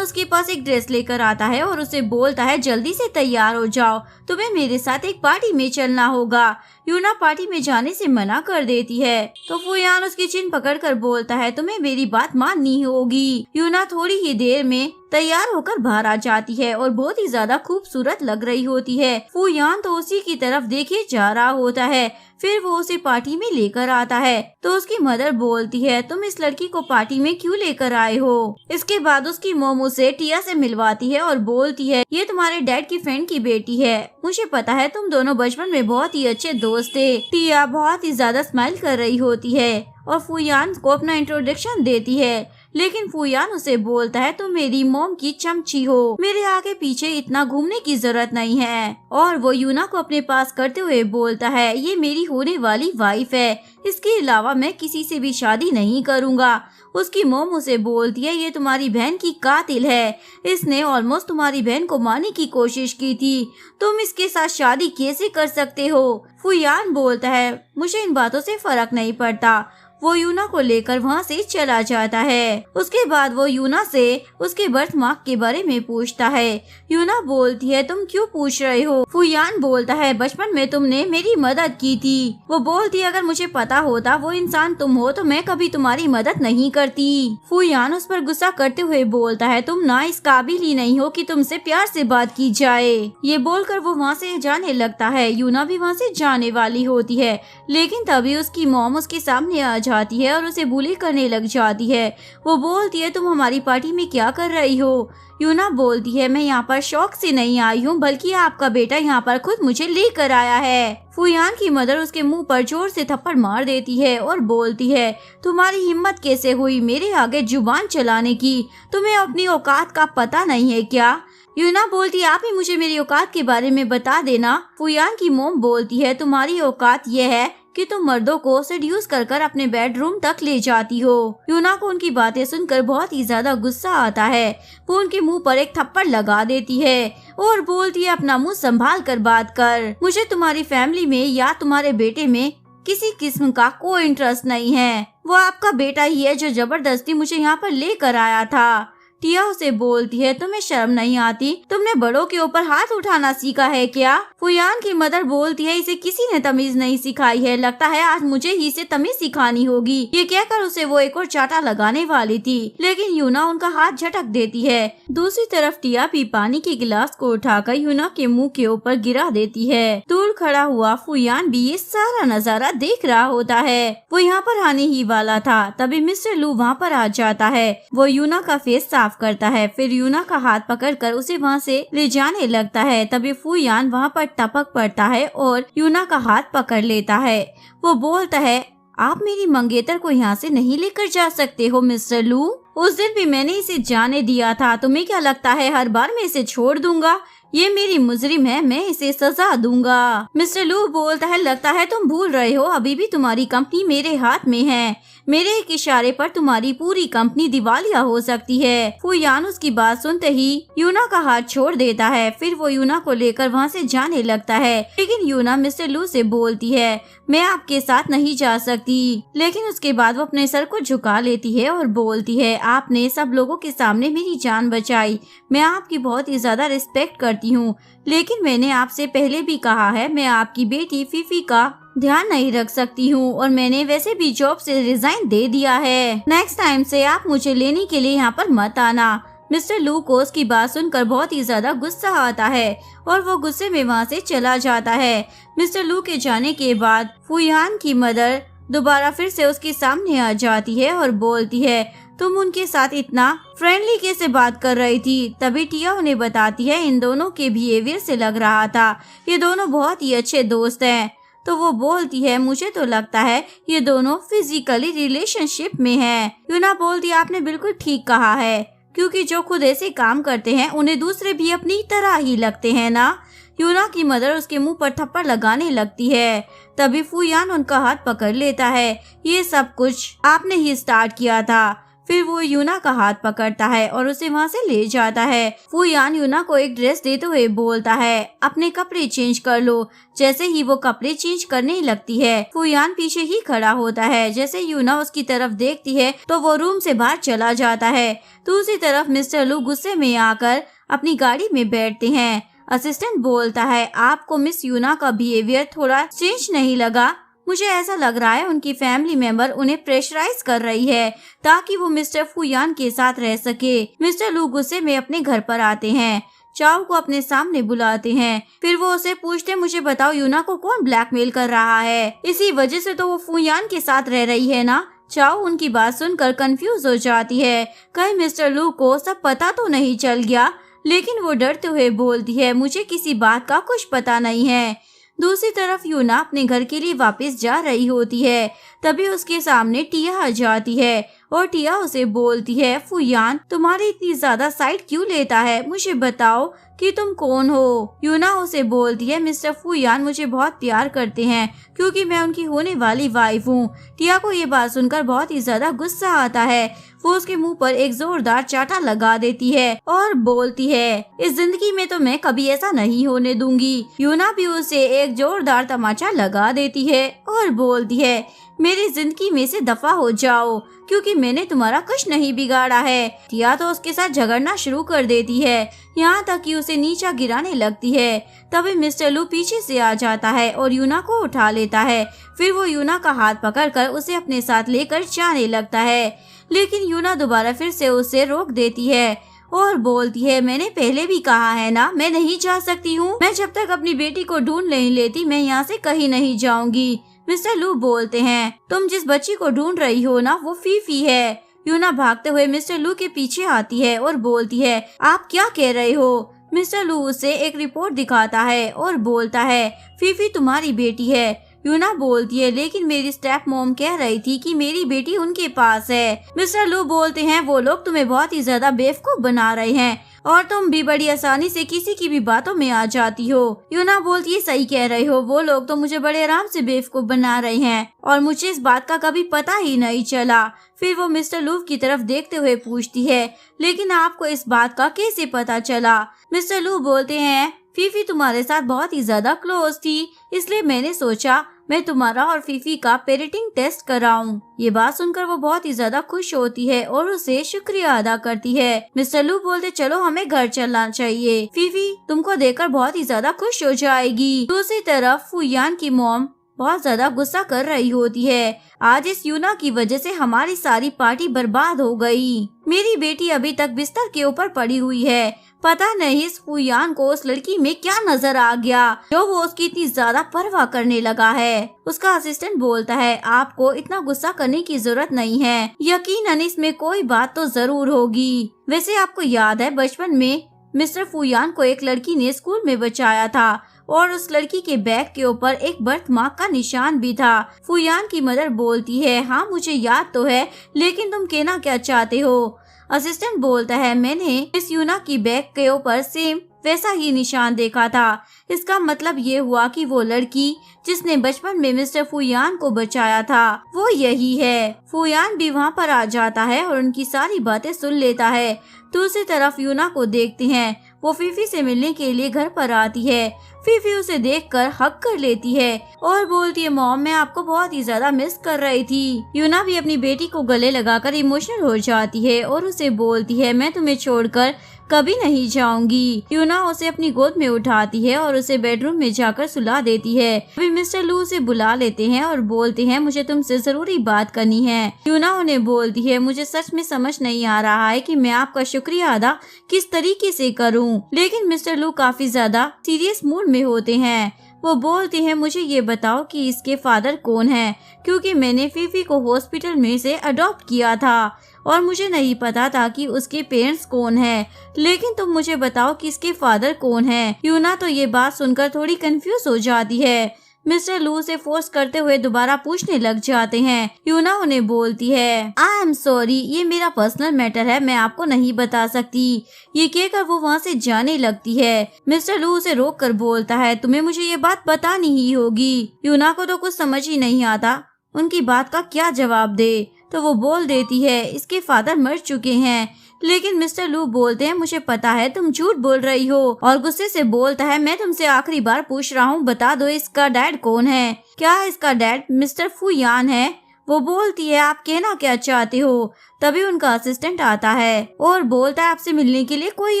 [SPEAKER 1] उसके पास एक ड्रेस लेकर आता है और उसे बोलता है, जल्दी से तैयार हो जाओ, तुम्हें मेरे साथ एक पार्टी में चलना होगा। यूना पार्टी में जाने से मना कर देती है तो फुयान उसकी चिन पकड़कर बोलता है, तुम्हें मेरी बात माननी होगी। यूना थोड़ी ही देर में तैयार होकर बाहर आ जाती है और बहुत ही ज्यादा खूबसूरत लग रही होती है। फुयान तो उसी की तरफ देखे जा रहा होता है। फिर वो उसे पार्टी में लेकर आता है तो उसकी मदर बोलती है, तुम इस लड़की को पार्टी में क्यों लेकर आए हो? इसके बाद उसकी मोम उसे टिया से मिलवाती है और बोलती है, ये तुम्हारे डैड की फ्रेंड की बेटी है। मुझे पता है तुम दोनों बचपन में बहुत ही अच्छे दोस्त थे। टिया बहुत ही ज्यादा स्माइल कर रही होती है और फुयान को अपना इंट्रोडक्शन देती है, लेकिन फुयान उसे बोलता है, तुम मेरी मोम की चमची हो, मेरे आगे पीछे इतना घूमने की जरूरत नहीं है। और वो यूना को अपने पास करते हुए बोलता है, ये मेरी होने वाली वाइफ है, इसके अलावा मैं किसी से भी शादी नहीं करूँगा। उसकी मोम उसे बोलती है, ये तुम्हारी बहन की कातिल है, इसने ऑलमोस्ट तुम्हारी बहन को मारने की कोशिश की थी, तुम इसके साथ शादी कैसे कर सकते हो? फुयान बोलता है, मुझे इन बातों से फर्क नहीं पड़ता। वो यूना को लेकर वहाँ से चला जाता है। उसके बाद वो यूना से उसके बर्थ मार्क के बारे में पूछता है। यूना बोलती है, तुम क्यों पूछ रहे हो? फुयान बोलता है, बचपन में तुमने मेरी मदद की थी। वो बोलती है, अगर मुझे पता होता वो इंसान तुम हो तो मैं कभी तुम्हारी मदद नहीं करती। फुयान उस पर गुस्सा करते हुए बोलता है, तुम ना इस काबिल ही नहीं हो कि तुमसे प्यार से बात की जाए। ये बोलकर वो वहाँ से जाने लगता है। यूना भी वहाँ से जाने वाली होती है, लेकिन तभी उसकी मॉम उसके सामने आ जाती है और उसे बुली करने लग जाती है। वो बोलती है, तुम हमारी पार्टी में क्या कर रही हो? यूना बोलती है, मैं यहाँ पर शौक से नहीं आई हूँ, बल्कि आपका बेटा यहाँ पर खुद मुझे लेकर आया है। फुयान की मदर उसके मुंह पर जोर से थप्पड़ मार देती है और बोलती है, तुम्हारी हिम्मत कैसे हुई मेरे आगे जुबान चलाने की? तुम्हें अपनी औकात का पता नहीं है क्या? यूना बोलती, आप ही मुझे मेरी औकात के बारे में बता देना। फुयान की मोम बोलती है, तुम्हारी औकात यह है कि तुम मर्दों को सेड्यूस कर अपने बेडरूम तक ले जाती हो। यूना को उनकी बातें सुनकर बहुत ही ज्यादा गुस्सा आता है। वो उनके मुंह पर एक थप्पड़ लगा देती है और बोलती है, अपना मुंह संभाल कर बात कर, मुझे तुम्हारी फैमिली में या तुम्हारे बेटे में किसी किस्म का कोई इंटरेस्ट नहीं है। वो आपका बेटा ही है जो जबरदस्ती मुझे यहाँ पर लेकर आया था। टिया उसे बोलती है, तुम्हें शर्म नहीं आती? तुमने बड़ों के ऊपर हाथ उठाना सीखा है क्या? फुयान की मदर बोलती है, इसे किसी ने तमीज नहीं सिखाई है, लगता है आज मुझे ही इसे तमीज सिखानी होगी। ये कहकर उसे वो एक और चाटा लगाने वाली थी, लेकिन यूना उनका हाथ झटक देती है। दूसरी तरफ टिया भी पानी के गिलास को उठाकर यूना के मुंह के ऊपर गिरा देती है। दूर खड़ा हुआ फुयान भी ये सारा नजारा देख रहा होता है। वो यहाँ पर आने ही वाला था, तभी मिस्टर लू वहाँ पर आ जाता है। वो यूना का फेस साफ करता है, फिर यूना का हाथ पकड़कर उसे वहाँ से ले जाने लगता है। तभी फुयान वहाँ पर टपक पड़ता है और यूना का हाथ पकड़ लेता है। वो बोलता है, आप मेरी मंगेतर को यहाँ से नहीं लेकर जा सकते हो मिस्टर लू? उस दिन भी मैंने इसे जाने दिया था, तुम्हें क्या लगता है हर बार मैं इसे छोड़ दूंगा? ये मेरी मुजरिम है, मैं इसे सजा दूंगा। मिस्टर लू बोलता है, लगता है तुम भूल रहे हो, अभी भी तुम्हारी कंपनी मेरे हाथ में है। मेरे एक इशारे पर तुम्हारी पूरी कंपनी दिवालिया हो सकती है। फुयान उसकी बात सुनते ही यूना का हाथ छोड़ देता है। फिर वो यूना को लेकर वहाँ से जाने लगता है, लेकिन यूना मिस्टर लू से बोलती है, मैं आपके साथ नहीं जा सकती। लेकिन उसके बाद वो अपने सर को झुका लेती है और बोलती है, आपने सब लोगों के सामने मेरी जान बचाई, मैं आपकी बहुत ही ज्यादा रिस्पेक्ट करती हूँ, लेकिन मैंने आपसे पहले भी कहा है, मैं आपकी बेटी फीफी का ध्यान नहीं रख सकती हूँ और मैंने वैसे भी जॉब से रिजाइन दे दिया है। नेक्स्ट टाइम से आप मुझे लेने के लिए यहाँ पर मत आना। मिस्टर लू को उसकी बात सुनकर बहुत ही ज्यादा गुस्सा आता है और वो गुस्से में वहाँ से चला जाता है। मिस्टर लू के जाने के बाद फुयान की मदर दोबारा फिर से उसके सामने आ जाती है और बोलती है, तुम उनके साथ इतना फ्रेंडली कैसे बात कर रही थी? तभी टिया उन्हें बताती है, इन दोनों के बिहेवियर से लग रहा था ये दोनों बहुत ही अच्छे दोस्त हैं। तो वो बोलती है, मुझे तो लगता है ये दोनों फिजिकली रिलेशनशिप में हैं। यूना बोलती है, आपने बिल्कुल ठीक कहा है, क्योंकि जो खुद ऐसे काम करते हैं उन्हें दूसरे भी अपनी तरह ही लगते हैं ना। यूना की मदर उसके मुंह पर थप्पड़ लगाने लगती है। तभी फुयान उनका हाथ पकड़ लेता है, ये सब कुछ आपने ही स्टार्ट किया था। फिर वो यूना का हाथ पकड़ता है और उसे वहाँ से ले जाता है। फुयान यूना को एक ड्रेस देते हुए बोलता है, अपने कपड़े चेंज कर लो। जैसे ही वो कपड़े चेंज करने लगती है, फुयान पीछे ही खड़ा होता है। जैसे यूना उसकी तरफ देखती है तो वो रूम से बाहर चला जाता है। दूसरी तरफ मिस्टर लू गुस्से में आकर अपनी गाड़ी में बैठते हैं। असिस्टेंट बोलता है, आपको मिस यूना का बिहेवियर थोड़ा चेंज नहीं लगा? मुझे ऐसा लग रहा है उनकी फैमिली मेंबर उन्हें प्रेशराइज कर रही है ताकि वो मिस्टर फुयान के साथ रह सके। मिस्टर लू गुस्से में अपने घर पर आते हैं, चाओ को अपने सामने बुलाते हैं। फिर वो उसे पूछते, मुझे बताओ यूना को कौन ब्लैकमेल कर रहा है? इसी वजह से तो वो फुयान के साथ रह रही है ना। चाओ उनकी बात सुनकर कंफ्यूज हो जाती है, कहीं मिस्टर लू को सब पता तो नहीं चल गया। लेकिन वो डरते हुए बोलती है, मुझे किसी बात का कुछ पता नहीं है। दूसरी तरफ यूना अपने घर के लिए वापस जा रही होती है। तभी उसके सामने टिया आ जाती है और टिया उसे बोलती है, फुयान तुम्हारी इतनी ज्यादा साइड क्यों लेता है? मुझे बताओ कि तुम कौन हो? यूना उसे बोलती है, मिस्टर फुयान मुझे बहुत प्यार करते हैं क्योंकि मैं उनकी होने वाली वाइफ हूँ। टिया को ये बात सुनकर बहुत ही ज्यादा गुस्सा आता है। वो उसके मुंह पर एक जोरदार चाटा लगा देती है और बोलती है, इस जिंदगी में तो मैं कभी ऐसा नहीं होने दूंगी। यूना भी उसे एक जोरदार तमाचा लगा देती है और बोलती है, मेरी जिंदगी में से दफा हो जाओ क्योंकि मैंने तुम्हारा कुछ नहीं बिगाड़ा है। टिया तो उसके साथ झगड़ना शुरू कर देती है, यहाँ तक कि उसे नीचा गिराने लगती है। तभी मिस्टर लू पीछे से आ जाता है और यूना को उठा लेता है। फिर वो यूना का हाथ पकड़कर उसे अपने साथ लेकर जाने लगता है, लेकिन यूना दोबारा फिर से उसे रोक देती है और बोलती है, मैंने पहले भी कहा है ना, मैं नहीं जा सकती हूँ। मैं जब तक अपनी बेटी को ढूंढ नहीं लेती मैं यहाँ से कहीं नहीं जाऊंगी। मिस्टर लू बोलते हैं, तुम जिस बच्ची को ढूंढ रही हो ना, वो फीफी है। यूना भागते हुए मिस्टर लू के पीछे आती है और बोलती है, आप क्या कह रहे हो? मिस्टर लू उसे एक रिपोर्ट दिखाता है और बोलता है, फीफी तुम्हारी बेटी है। यूना बोलती है, लेकिन मेरी स्टेप मॉम कह रही थी कि मेरी बेटी उनके पास है। मिस्टर लू बोलते हैं, वो लोग तुम्हें बहुत ही ज्यादा बेवकूफ बना रहे हैं और तुम भी बड़ी आसानी से किसी की भी बातों में आ जाती हो। यूना बोलती है, सही कह रहे हो, वो लोग तो मुझे बड़े आराम से बेवकूफ बना रहे हैं और मुझे इस बात का कभी पता ही नहीं चला। फिर वो मिस्टर लू की तरफ देखते हुए पूछती है, लेकिन आपको इस बात का कैसे पता चला? मिस्टर लू बोलते हैं, फीफी तुम्हारे साथ बहुत ही ज्यादा क्लोज थी, इसलिए मैंने सोचा मैं तुम्हारा और फीफी का पेरेंटिंग टेस्ट कराऊं। ये बात सुनकर वो बहुत ही ज्यादा खुश होती है और उसे शुक्रिया अदा करती है। मिस्टर लू बोलते, चलो हमें घर चलना चाहिए, फीफी तुमको देखकर बहुत ही ज्यादा खुश हो जाएगी। दूसरी तरफ फुयान की मॉम बहुत ज्यादा गुस्सा कर रही होती है, आज इस यूना की वजह से हमारी सारी पार्टी बर्बाद हो गई। मेरी बेटी अभी तक बिस्तर के ऊपर पड़ी हुई है, पता नहीं इस फुयान को उस लड़की में क्या नजर आ गया जो वो उसकी इतनी ज्यादा परवाह करने लगा है। उसका असिस्टेंट बोलता है, आपको इतना गुस्सा करने की जरूरत नहीं है, यकीनन इसमें कोई बात तो जरूर होगी। वैसे आपको याद है बचपन में मिस्टर फुयान को एक लड़की ने स्कूल में बचाया था और उस लड़की के बैग के ऊपर एक बर्थ मार्क का निशान भी था। फुयान की मदर बोलती है, हाँ मुझे याद तो है, लेकिन तुम कहना क्या चाहते हो? असिस्टेंट बोलता है, मैंने इस यूना की बैग के ऊपर सेम वैसा ही निशान देखा था। इसका मतलब ये हुआ कि वो लड़की जिसने बचपन में मिस्टर फुयान को बचाया था वो यही है। फुयान भी वहाँ पर आ जाता है और उनकी सारी बातें सुन लेता है। दूसरी तरफ यूना को देखते हैं, वो फीफी से मिलने के लिए घर पर आती है। फीफी उसे देखकर हक कर लेती है और बोलती है, मॉम मैं आपको बहुत ही ज्यादा मिस कर रही थी। यूना भी अपनी बेटी को गले लगाकर इमोशनल हो जाती है और उसे बोलती है, मैं तुम्हें छोड़कर कभी नहीं जाऊंगी। यूना उसे अपनी गोद में उठाती है और उसे बेडरूम में जाकर सुला देती है। अभी मिस्टर लू उसे बुला लेते हैं और बोलते हैं मुझे तुमसे जरूरी बात करनी है। यूना उन्हें बोलती है मुझे सच में समझ नहीं आ रहा है कि मैं आपका शुक्रिया अदा किस तरीके से करूं। लेकिन मिस्टर लू काफी ज्यादा सीरियस मूड में होते हैं। वो बोलते हैं मुझे ये बताओ कि इसके फादर कौन है, क्योंकि मैंने फीफी को हॉस्पिटल में से अडॉप्ट किया था और मुझे नहीं पता था कि उसके पेरेंट्स कौन है। लेकिन तुम मुझे बताओ कि इसके फादर कौन है। यूना तो ये बात सुनकर थोड़ी कंफ्यूज हो जाती है। मिस्टर लू से फोर्स करते हुए दोबारा पूछने लग जाते हैं। यूना उन्हें बोलती है आई एम सॉरी, ये मेरा पर्सनल मैटर है, मैं आपको नहीं बता सकती। ये कहकर वो वहाँ से जाने लगती है। मिस्टर लू उसे रोक कर बोलता है तुम्हें मुझे ये बात बतानी ही होगी। यूना को तो कुछ समझ ही नहीं आता उनकी बात का क्या जवाब दे, तो वो बोल देती है इसके फादर मर चुके हैं। लेकिन मिस्टर लू बोलते हैं मुझे पता है तुम झूठ बोल रही हो, और गुस्से से बोलता है मैं तुमसे आखिरी बार पूछ रहा हूँ, बता दो इसका डैड कौन है। क्या इसका डैड मिस्टर फू यान है? वो बोलती है आप कहना क्या चाहते हो। तभी उनका असिस्टेंट आता है और बोलता है आपसे मिलने के लिए कोई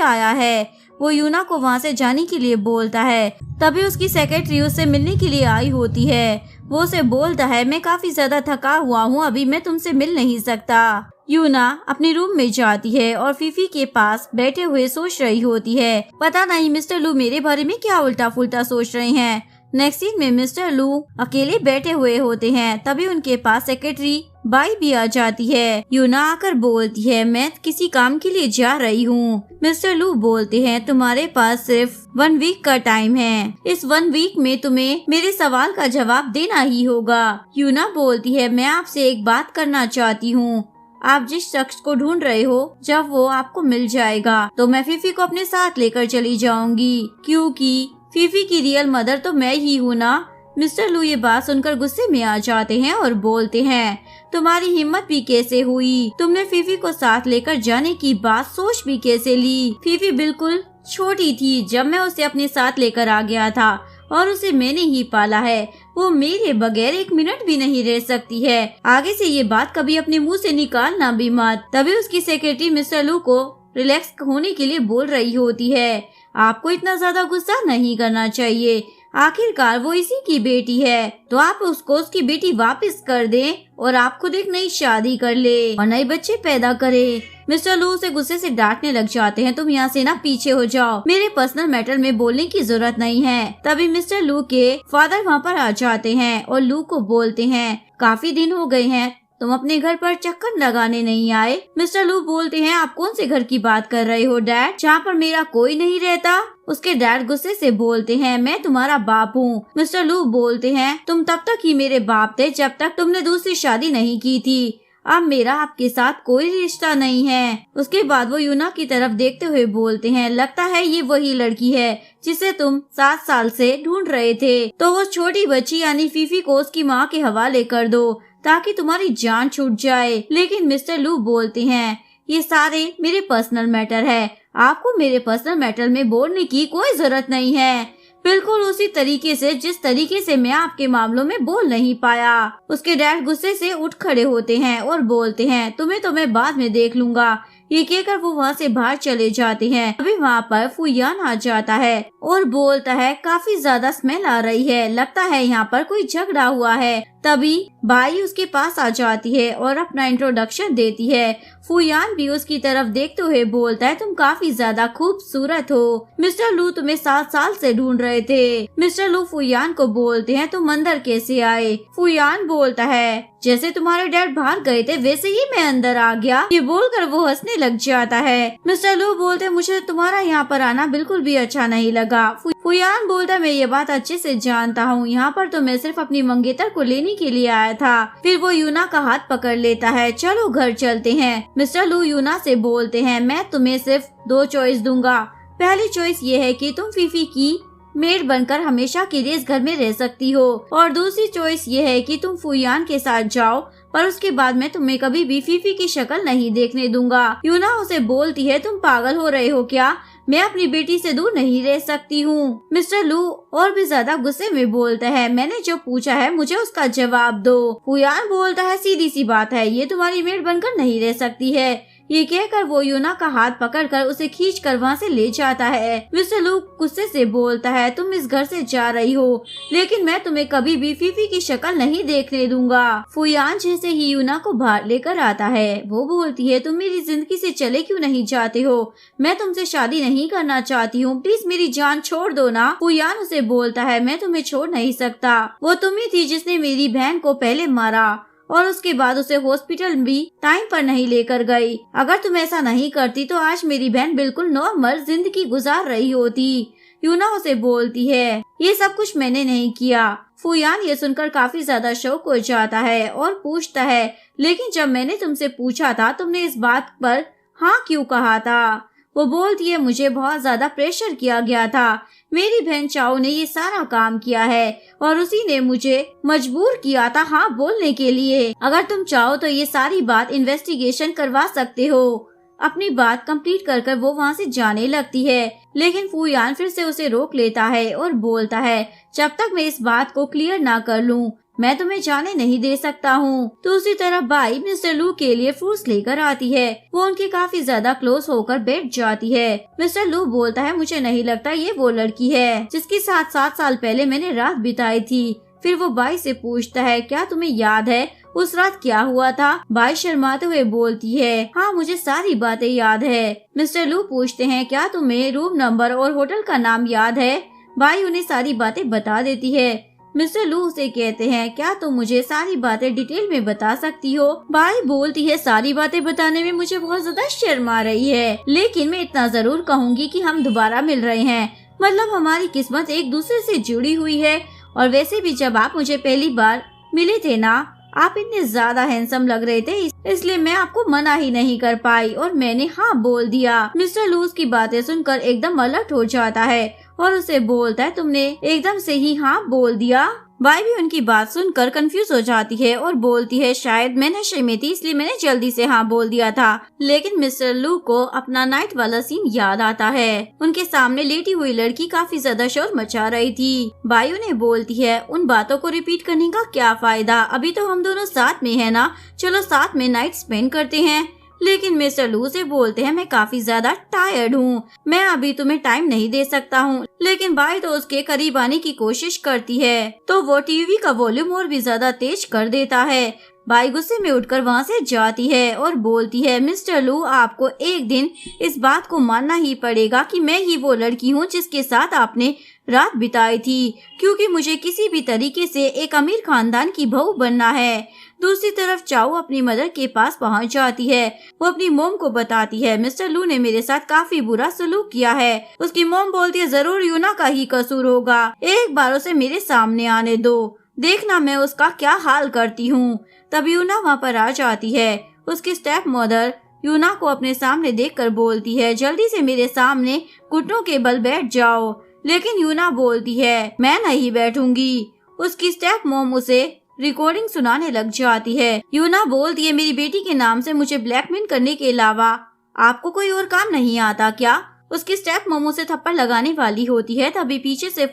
[SPEAKER 1] आया है। वो यूना को वहाँ से जाने के लिए बोलता है। तभी उसकी सेक्रेटरी उससे मिलने के लिए आई होती है। वो उसे बोलता है मैं काफी ज्यादा थका हुआ हूँ, अभी मैं तुमसे मिल नहीं सकता। यूना अपने रूम में जाती है और फीफी के पास बैठे हुए सोच रही होती है पता नहीं मिस्टर लू मेरे बारे में क्या उल्टा फुल्टा सोच रहे हैं। नेक्स्ट सीन में मिस्टर लू अकेले बैठे हुए होते हैं। तभी उनके पास सेक्रेटरी बाई भी आ जाती है। यूना आकर बोलती है मैं किसी काम के लिए जा रही हूँ। मिस्टर लू बोलते हैं तुम्हारे पास सिर्फ 1 वीक का टाइम है, इस 1 वीक में तुम्हें मेरे सवाल का जवाब देना ही होगा। यूना बोलती है मैं आपसे एक बात करना चाहती हूँ, आप जिस शख्स को ढूंढ रहे हो जब वो आपको मिल जाएगा तो मैं फीफी को अपने साथ लेकर चली जाऊंगी, क्योंकि फीफी की रियल मदर तो मैं ही हूँ ना। मिस्टर लू ये बात सुनकर गुस्से में आ जाते हैं और बोलते हैं तुम्हारी हिम्मत भी कैसे हुई, तुमने फीफी को साथ लेकर जाने की बात सोच भी कैसे ली। फीफी बिल्कुल छोटी थी जब मैं उसे अपने साथ लेकर आ गया था और उसे मैंने ही पाला है, वो मेरे बगैर 1 मिनट भी नहीं रह सकती है। आगे से ये बात कभी अपने मुंह से निकालना भी मत। तभी उसकी सेक्रेटरी मिस्टर लू को रिलैक्स होने के लिए बोल रही होती है आपको इतना ज्यादा गुस्सा नहीं करना चाहिए, आखिरकार वो इसी की बेटी है, तो आप उसको उसकी बेटी वापस कर दें और आप खुद एक नई शादी कर ले और नए बच्चे पैदा करे। मिस्टर लू उसे गुस्से से डांटने लग जाते हैं तुम यहाँ से ना पीछे हो जाओ, मेरे पर्सनल मैटर में बोलने की जरूरत नहीं है। तभी मिस्टर लू के फादर वहाँ पर आ जाते हैं और लू को बोलते हैं काफी दिन हो गए हैं तुम अपने घर पर चक्कर लगाने नहीं आए। मिस्टर लू बोलते हैं आप कौन से घर की बात कर रहे हो डैड, जहाँ पर मेरा कोई नहीं रहता। उसके डैड गुस्से से बोलते हैं मैं तुम्हारा बाप हूँ। मिस्टर लू बोलते हैं तुम तब तक ही मेरे बाप थे जब तक तुमने दूसरी शादी नहीं की थी, अब मेरा आपके साथ कोई रिश्ता नहीं है। उसके बाद वो यूना की तरफ देखते हुए बोलते हैं लगता है ये वही लड़की है जिसे तुम 7 साल से ढूंढ रहे थे, तो वो छोटी बच्ची यानी फीफी को उसकी माँ के हवाले कर दो ताकि तुम्हारी जान छूट जाए। लेकिन मिस्टर लू बोलते हैं ये सारे मेरे पर्सनल मैटर है, आपको मेरे पर्सनल मैटर में बोलने की कोई जरूरत नहीं है, बिल्कुल उसी तरीके से जिस तरीके से मैं आपके मामलों में बोल नहीं पाया। उसके डैड गुस्से से उठ खड़े होते हैं और बोलते हैं तुम्हें तो मैं बाद में देख लूंगा। ये कहकर वो वहाँ से बाहर चले जाते हैं। अभी वहाँ पर फुयान आ जाता है और बोलता है काफी ज्यादा स्मेल आ रही है, लगता है यहाँ पर कोई झगड़ा हुआ है। तभी बाई उसके पास आ जाती है और अपना इंट्रोडक्शन देती है। फुयान भी उसकी तरफ देखते हुए बोलता है तुम काफी ज्यादा खूबसूरत हो, मिस्टर लू तुम्हें 7 साल से ढूंढ रहे थे। मिस्टर लू फुयान को बोलते हैं तुम अंदर कैसे आए। फुयान बोलता है जैसे तुम्हारे डैड बाहर गए थे वैसे ही मैं अंदर आ गया। ये बोलकर वो हंसने लग जाता है। मिस्टर लू बोलते मुझे तुम्हारा यहाँ पर आना बिल्कुल भी अच्छा नहीं लगा। फुयान बोलता मैं ये बात अच्छे से जानता हूँ, यहाँ पर तो मैं सिर्फ अपनी मंगेतर को लेने के लिए आया था। फिर वो यूना का हाथ पकड़ लेता है चलो घर चलते हैं। मिस्टर लू यूना से बोलते हैं मैं तुम्हें सिर्फ 2 चॉइस दूंगा, पहली चॉइस ये है कि तुम फीफी की मेड बनकर हमेशा के लिए इस घर में रह सकती हो, और दूसरी चॉइस ये है कि तुम फुयान के साथ जाओ पर उसके बाद मैं तुम्हें कभी भी फीफी की शक्ल नहीं देखने दूंगा। यूना उसे बोलती है तुम पागल हो रहे हो क्या, मैं अपनी बेटी से दूर नहीं रह सकती हूँ। मिस्टर लू और भी ज्यादा गुस्से में बोलता है मैंने जो पूछा है मुझे उसका जवाब दो। फुयान बोलता है सीधी सी बात है, ये तुम्हारी मेड बनकर नहीं रह सकती है, ये कहकर वो यूना का हाथ पकड़कर उसे खींचकर वहाँ से ले जाता है। मिस्टर लू गुस्से से बोलता है, तुम इस घर से जा रही हो, लेकिन मैं तुम्हें कभी भी फीफी की शक्ल नहीं देखने दूंगा। फुयान जैसे ही यूना को बाहर लेकर आता है, वो बोलती है, तुम मेरी जिंदगी से चले क्यों नहीं जाते हो? मैं तुमसे शादी नहीं करना चाहती हूँ, प्लीज मेरी जान छोड़ दो ना। फुयान उसे बोलता है, मैं तुम्हें छोड़ नहीं सकता। वो तुम ही थी जिसने मेरी बहन को पहले मारा और उसके बाद उसे हॉस्पिटल भी टाइम पर नहीं लेकर गई। अगर तुम ऐसा नहीं करती तो आज मेरी बहन बिल्कुल नॉर्मल जिंदगी गुजार रही होती। यूना उसे बोलती है, ये सब कुछ मैंने नहीं किया। फुयान ये सुनकर काफी ज्यादा शौक हो जाता है और पूछता है, लेकिन जब मैंने तुमसे पूछा था तुमने इस बात पर हाँ क्यों कहा था? वो बोलती है, मुझे बहुत ज्यादा प्रेशर किया गया था। मेरी बहन चाओ ने ये सारा काम किया है और उसी ने मुझे मजबूर किया था हाँ बोलने के लिए। अगर तुम चाहो तो ये सारी बात इन्वेस्टिगेशन करवा सकते हो। अपनी बात कंप्लीट कर वो वहाँ से जाने लगती है, लेकिन फुयान फिर से उसे रोक लेता है और बोलता है, जब तक मैं इस बात को क्लियर ना कर लूँ मैं तुम्हें जाने नहीं दे सकता हूँ। तो उसी तरह बाई मिस्टर लू के लिए फ्रूट्स लेकर आती है। वो उनके काफी ज्यादा क्लोज होकर बैठ जाती है। मिस्टर लू बोलता है, मुझे नहीं लगता ये वो लड़की है जिसके साथ 7 साल पहले मैंने रात बिताई थी। फिर वो बाई से पूछता है, क्या तुम्हें याद है उस रात क्या हुआ था? बाई शर्माते हुए बोलती है, हाँ मुझे सारी बातें याद है। मिस्टर लू पूछते हैं, क्या तुम्हें रूम नंबर और होटल का नाम याद है? बाई उन्हें सारी बातें बता देती है। मिस्टर लू उसे कहते हैं, क्या तुम मुझे सारी बातें डिटेल में बता सकती हो? बाई बोलती है, सारी बातें बताने में मुझे बहुत ज्यादा शर्म आ रही है, लेकिन मैं इतना जरूर कहूँगी कि हम दोबारा मिल रहे हैं, मतलब हमारी किस्मत एक दूसरे से जुड़ी हुई है। और वैसे भी जब आप मुझे पहली बार मिले थे ना, आप इतने ज्यादा हैंडसम लग रहे थे, इसलिए मैं आपको मना ही नहीं कर पाई और मैंने हाँ बोल दिया। मिस्टर लू की बातें सुनकर एकदम अलर्ट हो जाता है और उसे बोलता है, तुमने एकदम से ही हाँ बोल दिया। बाई भी उनकी बात सुनकर कंफ्यूज हो जाती है और बोलती है, शायद मैं नशे में थी इसलिए मैंने जल्दी से हाँ बोल दिया था। लेकिन मिस्टर लू को अपना नाइट वाला सीन याद आता है। उनके सामने लेटी हुई लड़की काफी ज्यादा शोर मचा रही थी। बाई उन्हें बोलती है, उन बातों को रिपीट करने का क्या फायदा, अभी तो हम दोनों साथ में है ना, चलो साथ में नाइट स्पेंड करते हैं। लेकिन मिस्टर लू से बोलते हैं, मैं काफी ज्यादा टायर्ड हूँ, मैं अभी तुम्हें टाइम नहीं दे सकता हूँ। लेकिन बाई तो उसके करीब आने की कोशिश करती है, तो वो टीवी का वॉल्यूम और भी ज्यादा तेज कर देता है। बाई गुस्से में उठकर वहाँ से जाती है और बोलती है, मिस्टर लू आपको एक दिन इस बात को मानना ही पड़ेगा कि मैं ही वो लड़की हूँ जिसके साथ आपने रात बिताई थी, क्योंकि मुझे किसी भी तरीके से एक अमीर खानदान की बहू बनना है। दूसरी तरफ चाओ अपनी मदर के पास पहुंच जाती है। वो अपनी मोम को बताती है, मिस्टर लू ने मेरे साथ काफी बुरा सलूक किया है। उसकी मोम बोलती है, जरूर यूना का ही कसूर होगा, एक बार उसे मेरे सामने आने दो, देखना मैं उसका क्या हाल करती हूँ। तब यूना वहाँ पर आ जाती है। उसकी स्टेप मदर यूना को अपने सामने देखकर बोलती है, जल्दी से मेरे सामने घुटनों के बल बैठ जाओ। लेकिन यूना बोलती है, मैं नहीं बैठूंगी। उसकी स्टेप मॉम उसे रिकॉर्डिंग सुनाने लग जाती है। यूना बोलती है, मेरी बेटी के नाम से मुझे ब्लैकमेल करने के अलावा आपको कोई और काम नहीं आता क्या? उसकी स्टेप मॉम उसे थप्पड़ लगाने वाली होती है। तभी पीछे से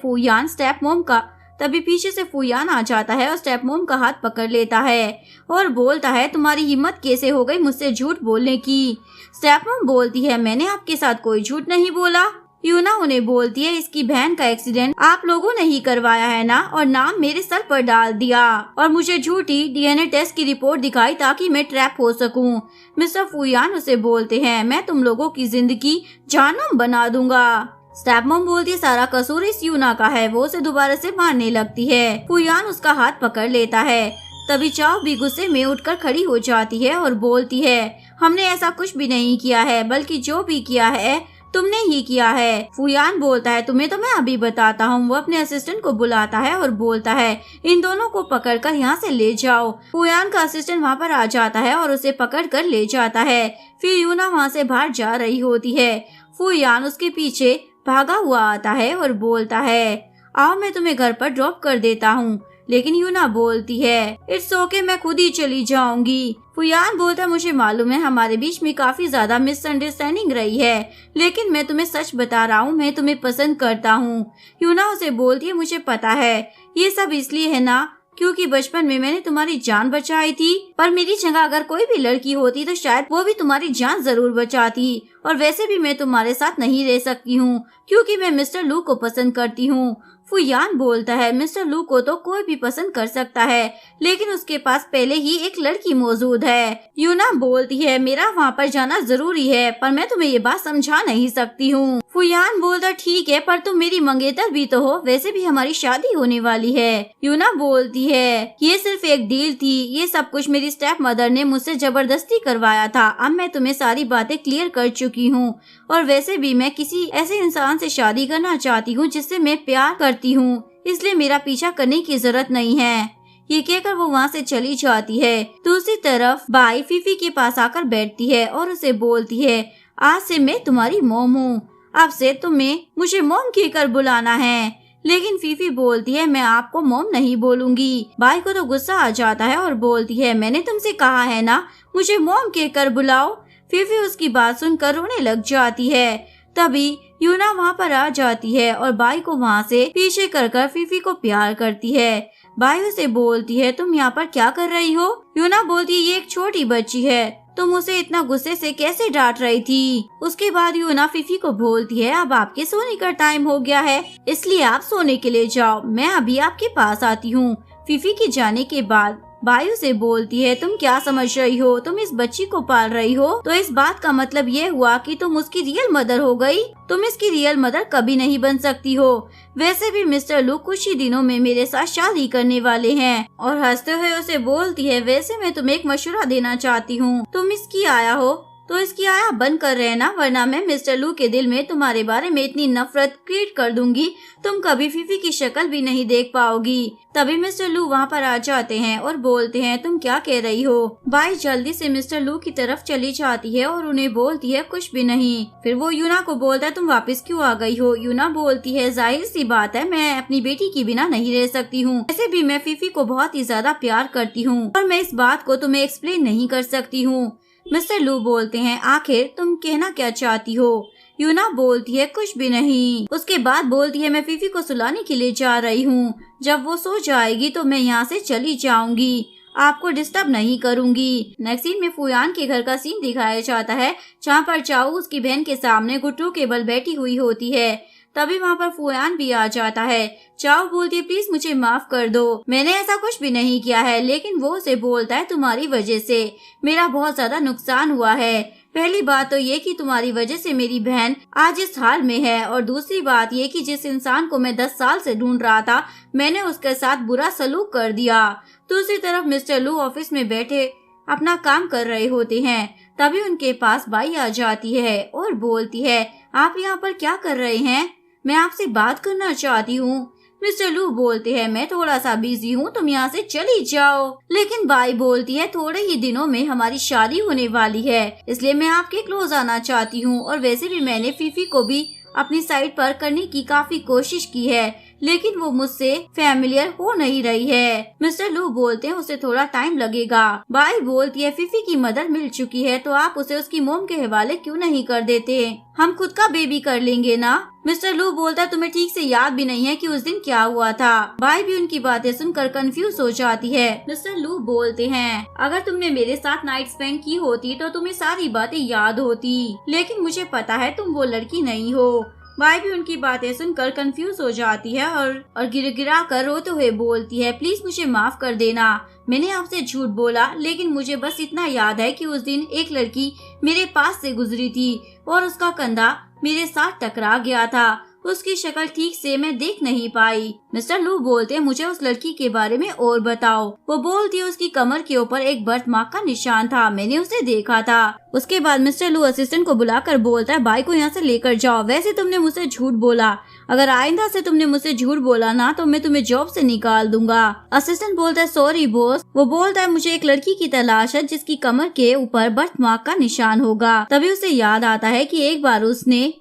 [SPEAKER 1] फुयान आ जाता है और स्टेप मॉम का हाथ पकड़ लेता है और बोलता है, तुम्हारी हिम्मत कैसे हो गई मुझसे झूठ बोलने की? स्टेप मॉम बोलती है, मैंने आपके साथ कोई झूठ नहीं बोला। यूना उन्हें बोलती है, इसकी बहन का एक्सीडेंट आप लोगों ने ही करवाया है ना, और नाम मेरे सर पर डाल दिया और मुझे झूठी डीएनए टेस्ट की रिपोर्ट दिखाई ताकि मैं ट्रैप हो सकूं। मिस्टर फुयान उसे बोलते हैं, मैं तुम लोगों की जिंदगी जहन्नुम बना दूंगा। स्टेपमॉम बोलती है, सारा कसूर इस यूना का है। वो उसे दोबारा से मारने लगती है। फुयान उसका हाथ पकड़ लेता है। तभी चाओ भी गुस्से में उठकर खड़ी हो जाती है और बोलती है, हमने ऐसा कुछ भी नहीं किया है, बल्कि जो भी किया है तुमने ही किया है। फुयान बोलता है, तुम्हें तो मैं अभी बताता हूँ। वो अपने असिस्टेंट को बुलाता है और बोलता है, इन दोनों को पकड़कर यहाँ से ले जाओ। फुयान का असिस्टेंट वहाँ पर आ जाता है और उसे पकड़कर ले जाता है। फिर यूना वहाँ से बाहर जा रही होती है। फुयान उसके पीछे भागा हुआ आता है और बोलता है, आओ मैं तुम्हें घर पर ड्रॉप कर देता हूँ। लेकिन यूना बोलती है, इट्स ओके, मैं खुद ही चली जाऊंगी। फुयान बोलता है, मुझे मालूम है हमारे बीच में काफी ज्यादा मिसअंडरस्टैंडिंग रही है, लेकिन मैं तुम्हें सच बता रहा हूँ, मैं तुम्हें पसंद करता हूँ। यूना उसे बोलती है, मुझे पता है, ये सब इसलिए है ना क्योंकि बचपन में मैंने तुम्हारी जान बचाई थी, पर मेरी जगह अगर कोई भी लड़की होती तो शायद वो भी तुम्हारी जान जरूर बचाती। और वैसे भी मैं तुम्हारे साथ नहीं रह सकती हूँ क्योंकि मैं मिस्टर लू को पसंद करती हूँ। फुयान बोलता है, मिस्टर लू को तो कोई भी पसंद कर सकता है, लेकिन उसके पास पहले ही एक लड़की मौजूद है। यूना बोलती है, मेरा वहाँ पर जाना जरूरी है, पर मैं तुम्हें ये बात समझा नहीं सकती हूँ। फुयान बोलता, ठीक है, पर तुम मेरी मंगेतर भी तो हो, वैसे भी हमारी शादी होने वाली है। यूना बोलती है, ये सिर्फ एक डील थी, ये सब कुछ मेरी स्टेप मदर ने मुझसे जबरदस्ती करवाया था। अब मैं तुम्हें सारी बातें क्लियर कर चुकी हूँ, और वैसे भी मैं किसी ऐसे इंसान से शादी करना चाहती हूँ जिससे मैं प्यार करती हूँ, इसलिए मेरा पीछा करने की जरूरत नहीं है। ये कहकर वो वहाँ से चली जाती है। दूसरी तरफ बाई फीफी के पास आकर बैठती है और उसे बोलती है, आज से मैं तुम्हारी मॉम हूँ, अब से तुम्हें मुझे मॉम कहकर बुलाना है। लेकिन फीफी बोलती है, मैं आपको मॉम नहीं बोलूंगी। बाई को तो गुस्सा आ जाता है और बोलती है, मैंने तुमसे कहा है ना मुझे मॉम कहकर बुलाओ। फीफी उसकी बात सुनकर रोने लग जाती है। तभी यूना वहाँ पर आ जाती है और बाई को वहाँ से पीछे कर फीफी को प्यार करती है। बाई उसे बोलती है, तुम यहाँ पर क्या कर रही हो? यूना बोलती है, ये एक छोटी बच्ची है, तुम उसे इतना गुस्से से कैसे डांट रही थी? उसके बाद यूना फीफी को बोलती है, अब आपके सोने का टाइम हो गया है, इसलिए आप सोने के लिए जाओ, मैं अभी आपके पास आती हूँ। फीफी के जाने के बाद बायू से बोलती है, तुम क्या समझ रही हो? तुम इस बच्ची को पाल रही हो, तो इस बात का मतलब ये हुआ कि तुम उसकी रियल मदर हो गई। तुम इसकी रियल मदर कभी नहीं बन सकती हो। वैसे भी मिस्टर लू कुछ ही दिनों में मेरे साथ शादी करने वाले हैं। और हंसते हुए उसे बोलती है, वैसे मैं तुम्हें एक मशवरा देना चाहती हूँ, तुम इसकी आया हो तो इसकी आया बन कर रहना, वरना मैं मिस्टर लू के दिल में तुम्हारे बारे में इतनी नफरत क्रिएट कर दूंगी, तुम कभी फीफी की शक्ल भी नहीं देख पाओगी। तभी मिस्टर लू वहाँ पर आ जाते हैं और बोलते हैं, तुम क्या कह रही हो? बाई जल्दी से मिस्टर लू की तरफ चली जाती है और उन्हें बोलती है, कुछ भी नहीं। फिर वो यूना को बोलता है, तुम वापस क्यों आ गई हो? यूना बोलती है, जाहिर सी बात है, मैं अपनी बेटी के बिना नहीं रह सकती हूँ, वैसे भी मैं फीफी को बहुत ही ज्यादा प्यार करती हूँ और मैं इस बात को तुम्हें एक्सप्लेन नहीं कर सकती हूँ। मिस्टर लू बोलते हैं, आखिर तुम कहना क्या चाहती हो? यूना बोलती है, कुछ भी नहीं। उसके बाद बोलती है, मैं फीफी को सुलाने के लिए जा रही हूँ, जब वो सो जाएगी तो मैं यहाँ से चली जाऊंगी, आपको डिस्टर्ब नहीं करूंगी। नेक्स्ट सीन में फुयान के घर का सीन दिखाया जाता है, जहाँ पर चाऊ उसकी बहन के सामने घुटनों के बल बैठी हुई होती है। तभी वहाँ पर फुयान भी आ जाता है। चाओ बोलती है, प्लीज मुझे माफ कर दो, मैंने ऐसा कुछ भी नहीं किया है। लेकिन वो उसे बोलता है, तुम्हारी वजह से मेरा बहुत ज्यादा नुकसान हुआ है। पहली बात तो ये कि तुम्हारी वजह से मेरी बहन आज इस हाल में है, और दूसरी बात ये कि जिस इंसान को मैं 10 साल से ढूंढ रहा था, मैंने उसके साथ बुरा सलूक कर दिया। दूसरी तरफ मिस्टर लू ऑफिस में बैठे अपना काम कर रहे होते हैं। तभी उनके पास बाई आ जाती है और बोलती है, आप यहाँ पर क्या कर रहे हैं? मैं आपसे बात करना चाहती हूँ। मिस्टर लू बोलते हैं, मैं थोड़ा सा बिजी हूँ, तुम यहाँ से चली जाओ। लेकिन बाई बोलती है, थोड़े ही दिनों में हमारी शादी होने वाली है, इसलिए मैं आपके क्लोज आना चाहती हूँ, और वैसे भी मैंने फीफी को भी अपनी साइड पर करने की काफी कोशिश की है, लेकिन वो मुझसे फैमिलियर हो नहीं रही है। मिस्टर लू बोलते हैं, उसे थोड़ा टाइम लगेगा। बाई बोलती है, फीफी की मदर मिल चुकी है, तो आप उसे उसकी मोम के हवाले क्यों नहीं कर देते? हम खुद का बेबी कर लेंगे ना। मिस्टर लू बोलता है, तुम्हें ठीक से याद भी नहीं है कि उस दिन क्या हुआ था। बाई भी उनकी बातें सुनकर कंफ्यूज हो जाती है। मिस्टर लू बोलते हैं, अगर तुमने मेरे साथ नाइट स्पेंड की होती तो तुम्हें सारी बातें याद होती, लेकिन मुझे पता है तुम वो लड़की नहीं हो। बाई भी उनकी बातें सुनकर कंफ्यूज हो जाती है और गिरा कर रोते हुए बोलती है, प्लीज मुझे माफ कर देना, मैंने आपसे झूठ बोला, लेकिन मुझे बस इतना याद है कि उस दिन एक लड़की मेरे पास से गुजरी थी और उसका कंधा मेरे साथ टकरा गया था, उसकी शक्ल ठीक से मैं देख नहीं पाई। मिस्टर लू बोलते हैं, मुझे उस लड़की के बारे में और बताओ। वो बोलती है, उसकी कमर के ऊपर एक बर्थ मार्क का निशान था, मैंने उसे देखा था। उसके बाद मिस्टर लू असिस्टेंट को बुलाकर बोलता है, बाई को यहाँ से लेकर जाओ, वैसे तुमने मुझसे झूठ बोला, अगर आइंदा से तुमने मुझसे झूठ बोला ना तो मैं तुम्हें जॉब से निकाल दूंगा। असिस्टेंट बोलता है, सॉरी बॉस। वो बोलता है, मुझे एक लड़की की तलाश है जिसकी कमर के ऊपर बर्थ मार्क का निशान होगा। तभी उसे याद आता है कि एक बार उसने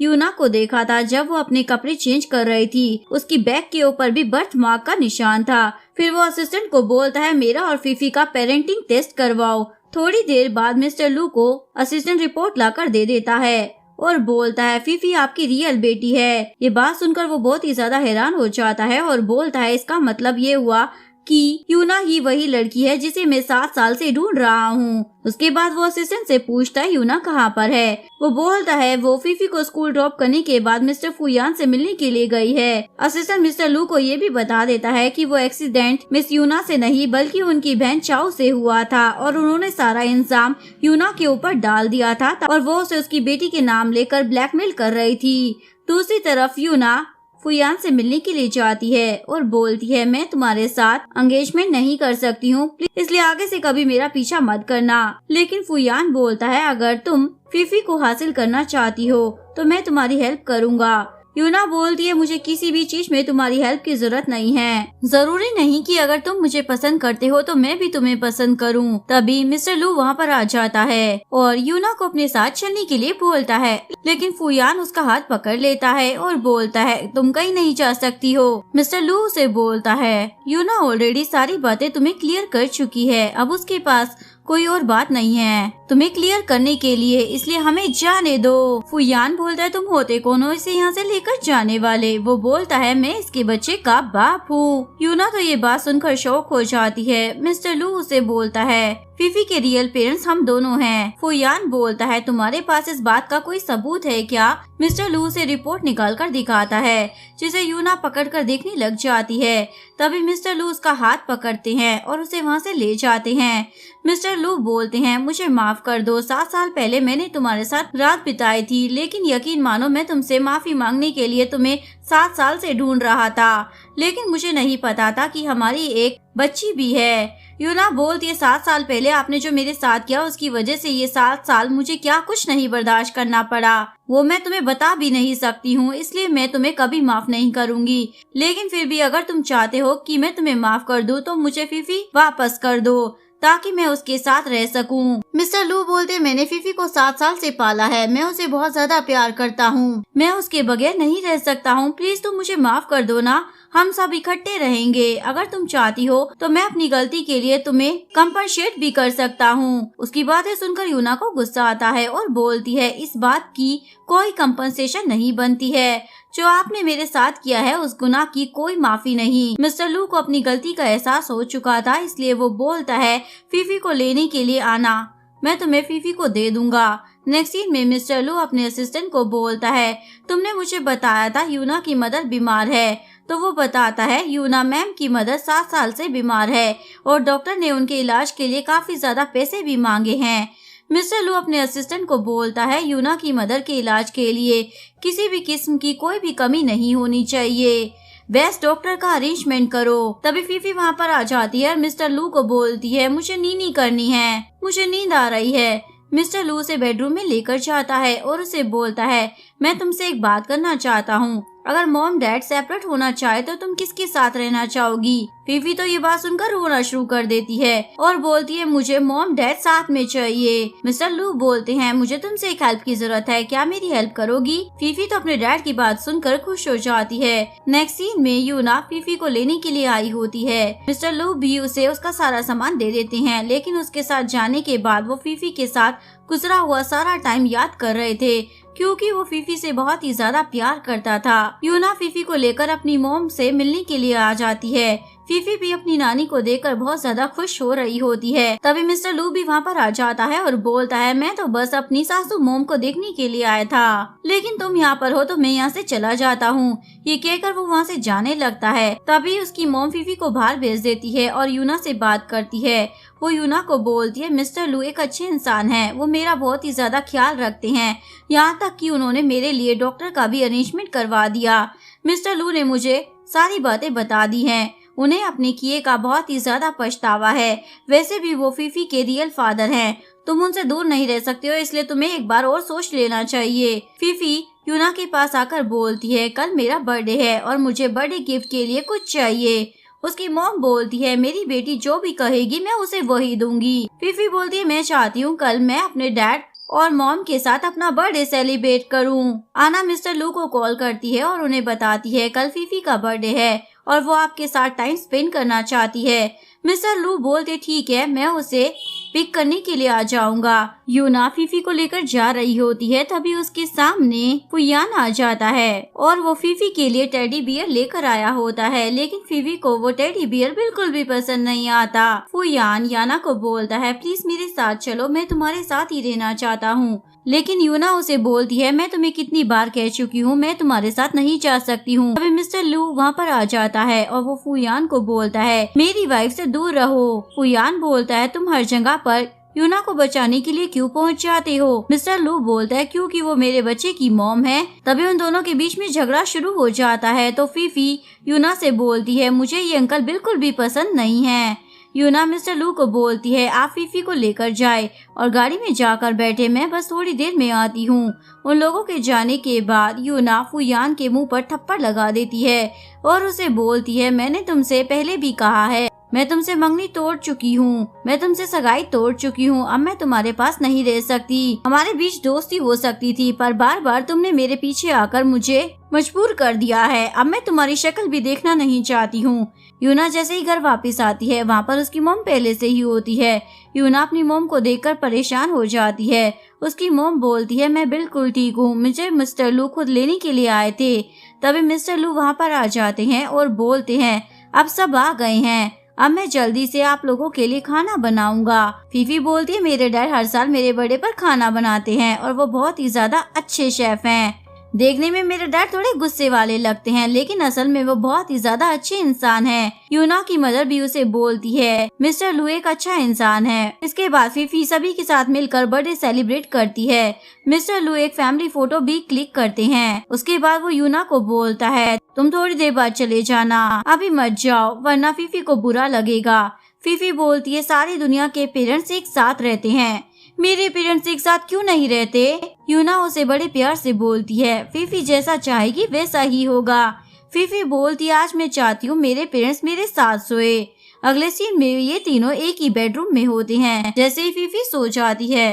[SPEAKER 1] यूना को देखा था जब वो अपने कपड़े चेंज कर रही थी, उसकी बैग के ऊपर भी बर्थ मार्क का निशान था। फिर वो असिस्टेंट को बोलता है, मेरा और फीफी का पेरेंटिंग टेस्ट करवाओ। थोड़ी देर बाद मिस्टर लू को असिस्टेंट रिपोर्ट लाकर दे देता है और बोलता है, फीफी आपकी रियल बेटी है। ये बात सुनकर वो बहुत ही ज्यादा हैरान हो जाता है और बोलता है, इसका मतलब ये हुआ कि यूना ही वही लड़की है जिसे मैं 7 साल से ढूंढ रहा हूँ। उसके बाद वो असिस्टेंट से पूछता है यूना कहाँ पर है। वो बोलता है वो फीफी को स्कूल ड्रॉप करने के बाद मिस्टर फुयान से मिलने के लिए गई है। असिस्टेंट मिस्टर लू को ये भी बता देता है कि वो एक्सीडेंट मिस यूना से नहीं बल्कि उनकी बहन चाओ से हुआ था और उन्होंने सारा इंजाम यूना के ऊपर डाल दिया था और वो उसे उसकी बेटी के नाम लेकर ब्लैकमेल कर रही थी। दूसरी तरफ यूना फुयान से मिलने के लिए जाती है और बोलती है मैं तुम्हारे साथ एंगेजमेंट नहीं कर सकती हूँ, इसलिए आगे से कभी मेरा पीछा मत करना। लेकिन फुयान बोलता है अगर तुम फीफी को हासिल करना चाहती हो तो मैं तुम्हारी हेल्प करूँगा। यूना बोलती है मुझे किसी भी चीज में तुम्हारी हेल्प की जरूरत नहीं है। जरूरी नहीं कि अगर तुम मुझे पसंद करते हो तो मैं भी तुम्हें पसंद करूं। तभी मिस्टर लू वहाँ पर आ जाता है और यूना को अपने साथ चलने के लिए बोलता है, लेकिन फुयान उसका हाथ पकड़ लेता है और बोलता है तुम कहीं नहीं जा सकती हो। मिस्टर लू उसे बोलता है यूना ऑलरेडी सारी बातें तुम्हें क्लियर कर चुकी है, अब उसके पास कोई और बात नहीं है तुम्हें क्लियर करने के लिए, इसलिए हमें जाने दो। फुयान बोलता है तुम होते कौन हो इसे यहाँ से लेकर जाने वाले। वो बोलता है मैं इसके बच्चे का बाप हूँ। यूना तो ये बात सुनकर शौक हो जाती है। मिस्टर लू उसे बोलता है फीफी के रियल पेरेंट्स हम दोनों हैं। फुयान बोलता है तुम्हारे पास इस बात का कोई सबूत है क्या। मिस्टर लू से रिपोर्ट निकाल कर दिखाता है जिसे यूना पकड़ कर देखने लग जाती है। तभी मिस्टर लू उसका हाथ पकड़ते हैं और उसे वहाँ से ले जाते हैं। मिस्टर लू बोलते हैं मुझे माफ कर दो, 7 साल पहले मैंने तुम्हारे साथ रात बिताई थी, लेकिन यकीन मानो मैं तुमसे माफी मांगने के लिए तुम्हें 7 साल से ढूंढ रहा था, लेकिन मुझे नहीं पता था कि हमारी एक बच्ची भी है। यूना बोलती है 7 साल पहले आपने जो मेरे साथ किया उसकी वजह से ये 7 साल मुझे क्या कुछ नहीं बर्दाश्त करना पड़ा, वो मैं तुम्हें बता भी नहीं सकती हूँ, इसलिए मैं तुम्हें कभी माफ नहीं करूँगी। लेकिन फिर भी अगर तुम चाहते हो कि मैं तुम्हें माफ कर दूँ तो मुझे फीफी वापस कर दो ताकि मैं उसके साथ रह सकूं। मिस्टर लू बोलते मैंने फीफी को 7 साल से पाला है, मैं उसे बहुत ज्यादा प्यार करता हूँ, मैं उसके बगैर नहीं रह सकता हूँ, प्लीज तुम मुझे माफ कर दो ना, हम सब इकट्ठे रहेंगे। अगर तुम चाहती हो तो मैं अपनी गलती के लिए तुम्हें कंपनसेट भी कर सकता हूँ। उसकी बातें सुनकर यूना को गुस्सा आता है और बोलती है इस बात की कोई कंपनसेशन नहीं बनती है, जो आपने मेरे साथ किया है उस गुनाह की कोई माफी नहीं। मिस्टर लू को अपनी गलती का एहसास हो चुका था, इसलिए वो बोलता है फीफी को लेने के लिए आना, मैं तुम्हें फीफी को दे दूंगा। नेक्स्ट सीन में मिस्टर लू अपने असिस्टेंट को बोलता है तुमने मुझे बताया था यूना की मदर बीमार है, तो वो बताता है यूना मैम की मदर 7 साल से बीमार है और डॉक्टर ने उनके इलाज के लिए काफी ज्यादा पैसे भी मांगे हैं। मिस्टर लू अपने असिस्टेंट को बोलता है यूना की मदर के इलाज के लिए किसी भी किस्म की कोई भी कमी नहीं होनी चाहिए, बेस्ट डॉक्टर का अरेंजमेंट करो। तभी फीफी वहाँ पर आ जाती है और मिस्टर लू को बोलती है मुझे नीनी करनी है, मुझे नींद आ रही है। मिस्टर लू उसे बेडरूम में लेकर जाता है और उसे बोलता है मैं तुमसे एक बात करना चाहता हूँ, अगर मॉम डैड सेपरेट होना चाहे तो तुम किसके साथ रहना चाहोगी। फीफी तो ये बात सुनकर रोना शुरू कर देती है और बोलती है मुझे मॉम डैड साथ में चाहिए। मिस्टर लू बोलते हैं मुझे तुमसे एक हेल्प की जरूरत है, क्या मेरी हेल्प करोगी। फीफी तो अपने डैड की बात सुनकर खुश हो जाती है। नेक्स्ट सीन में यूना फीफी को लेने के लिए आई होती है। मिस्टर लू भी उसे उसका सारा सामान दे देते हैं, लेकिन उसके साथ जाने के बाद वो फीफी के साथ गुजरा हुआ सारा टाइम याद कर रहे थे, क्योंकि वो फीफी से बहुत ही ज्यादा प्यार करता था। यूना फीफी को लेकर अपनी मॉम से मिलने के लिए आ जाती है। फीफी भी अपनी नानी को देखकर बहुत ज्यादा खुश हो रही होती है। तभी मिस्टर लू भी वहाँ पर आ जाता है और बोलता है मैं तो बस अपनी सासू मॉम को देखने के लिए आया था, लेकिन तुम यहाँ पर हो तो मैं यहाँ से चला जाता हूँ। ये कहकर वो वहाँ से जाने लगता है। तभी उसकी मॉम फीफी को बाहर भेज देती है और यूना से बात करती है। वो यूना को बोलती है मिस्टर लू एक अच्छे इंसान है, वो मेरा बहुत ही ज्यादा ख्याल रखते हैं, यहाँ तक कि उन्होंने मेरे लिए डॉक्टर का भी अरेंजमेंट करवा दिया। मिस्टर लू ने मुझे सारी बातें बता दी हैं, उन्हें अपने किए का बहुत ही ज्यादा पछतावा है। वैसे भी वो फीफी के रियल फादर हैं, तुम उनसे दूर नहीं रह सकते हो, इसलिए तुम्हें एक बार और सोच लेना चाहिए। फीफी यूना के पास आकर बोलती है कल मेरा बर्थडे है और मुझे बर्थडे गिफ्ट के लिए कुछ चाहिए। उसकी मॉम बोलती है मेरी बेटी जो भी कहेगी मैं उसे वही दूंगी। फीफी बोलती है मैं चाहती हूँ कल मैं अपने डैड और मॉम के साथ अपना बर्थडे सेलिब्रेट करूं। आना मिस्टर लू को कॉल करती है और उन्हें बताती है कल फीफी का बर्थडे है और वो आपके साथ टाइम स्पेंड करना चाहती है। मिस्टर लू बोलते ठीक है, मैं उसे पिक करने के लिए आ जाऊंगा। यूना फीफी को लेकर जा रही होती है, तभी उसके सामने फुयान आ जाता है और वो फीफी के लिए टेडी बियर लेकर आया होता है, लेकिन फीफी को वो टेडी बियर बिल्कुल भी पसंद नहीं आता। फुयान याना को बोलता है प्लीज मेरे साथ चलो, मैं तुम्हारे साथ ही रहना चाहता हूँ, लेकिन यूना उसे बोलती है मैं तुम्हें कितनी बार कह चुकी हूँ मैं तुम्हारे साथ नहीं जा सकती हूँ। अभी मिस्टर लू वहाँ पर आ जाता है और वो फुयान को बोलता है मेरी वाइफ से दूर रहो। फुयान बोलता है तुम हर जगह पर यूना को बचाने के लिए क्यों पहुँच जाते हो। मिस्टर लू बोलता है क्योंकि वो मेरे बच्चे की मॉम है। तभी उन दोनों के बीच में झगड़ा शुरू हो जाता है। तो फीफी यूना से बोलती है मुझे ये अंकल बिल्कुल भी पसंद नहीं है। यूना मिस्टर लू को बोलती है आप फीफी को लेकर जाए और गाड़ी में जाकर बैठे, मैं बस थोड़ी देर में आती हूँ। उन लोगों के जाने के बाद यूना फुयान के मुंह पर थप्पड़ लगा देती है और उसे बोलती है मैंने तुमसे पहले भी कहा है, मैं तुमसे मंगनी तोड़ चुकी हूँ, मैं तुमसे सगाई तोड़ चुकी हूँ, अब मैं तुम्हारे पास नहीं रह सकती। हमारे बीच दोस्ती हो सकती थी पर बार बार तुमने मेरे पीछे आकर मुझे मजबूर कर दिया है। अब मैं तुम्हारी शक्ल भी देखना नहीं चाहती हूँ। यूना जैसे ही घर वापस आती है वहाँ पर उसकी मोम पहले से ही होती है। यूना अपनी मोम को देखकर परेशान हो जाती है। उसकी मोम बोलती है मैं बिल्कुल ठीक हूँ, मुझे मिस्टर लू खुद लेने के लिए आए थे। तभी मिस्टर लू वहाँ पर आ जाते हैं और बोलते हैं अब सब आ गए हैं, अब मैं जल्दी से आप लोगों के लिए खाना बनाऊंगा। फीफी बोलती है मेरे डैड हर साल मेरे बर्थडे पर खाना बनाते हैं और वो बहुत ही ज्यादा अच्छे शेफ हैं। देखने में मेरे डैड थोड़े गुस्से वाले लगते हैं, लेकिन असल में वो बहुत ही ज्यादा अच्छे इंसान हैं। यूना की मदर भी उसे बोलती है मिस्टर लू एक अच्छा इंसान है। इसके बाद फीफी सभी के साथ मिलकर बर्थडे सेलिब्रेट करती है। मिस्टर लू एक फैमिली फोटो भी क्लिक करते हैं। उसके बाद वो यूना को बोलता है तुम थोड़ी देर बाद चले जाना, अभी मत जाओ वरना फीफी को बुरा लगेगा। फीफी बोलती है सारी दुनिया के पेरेंट्स एक साथ रहते हैं, मेरे पेरेंट्स एक साथ क्यों नहीं रहते। यूना उसे बड़े प्यार से बोलती है फीफी जैसा चाहेगी वैसा ही होगा। फीफी बोलती है आज मैं चाहती हूँ मेरे पेरेंट्स मेरे साथ सोए। अगले सीन में ये तीनों एक ही बेडरूम में होते हैं। जैसे ही फीफी सो जाती है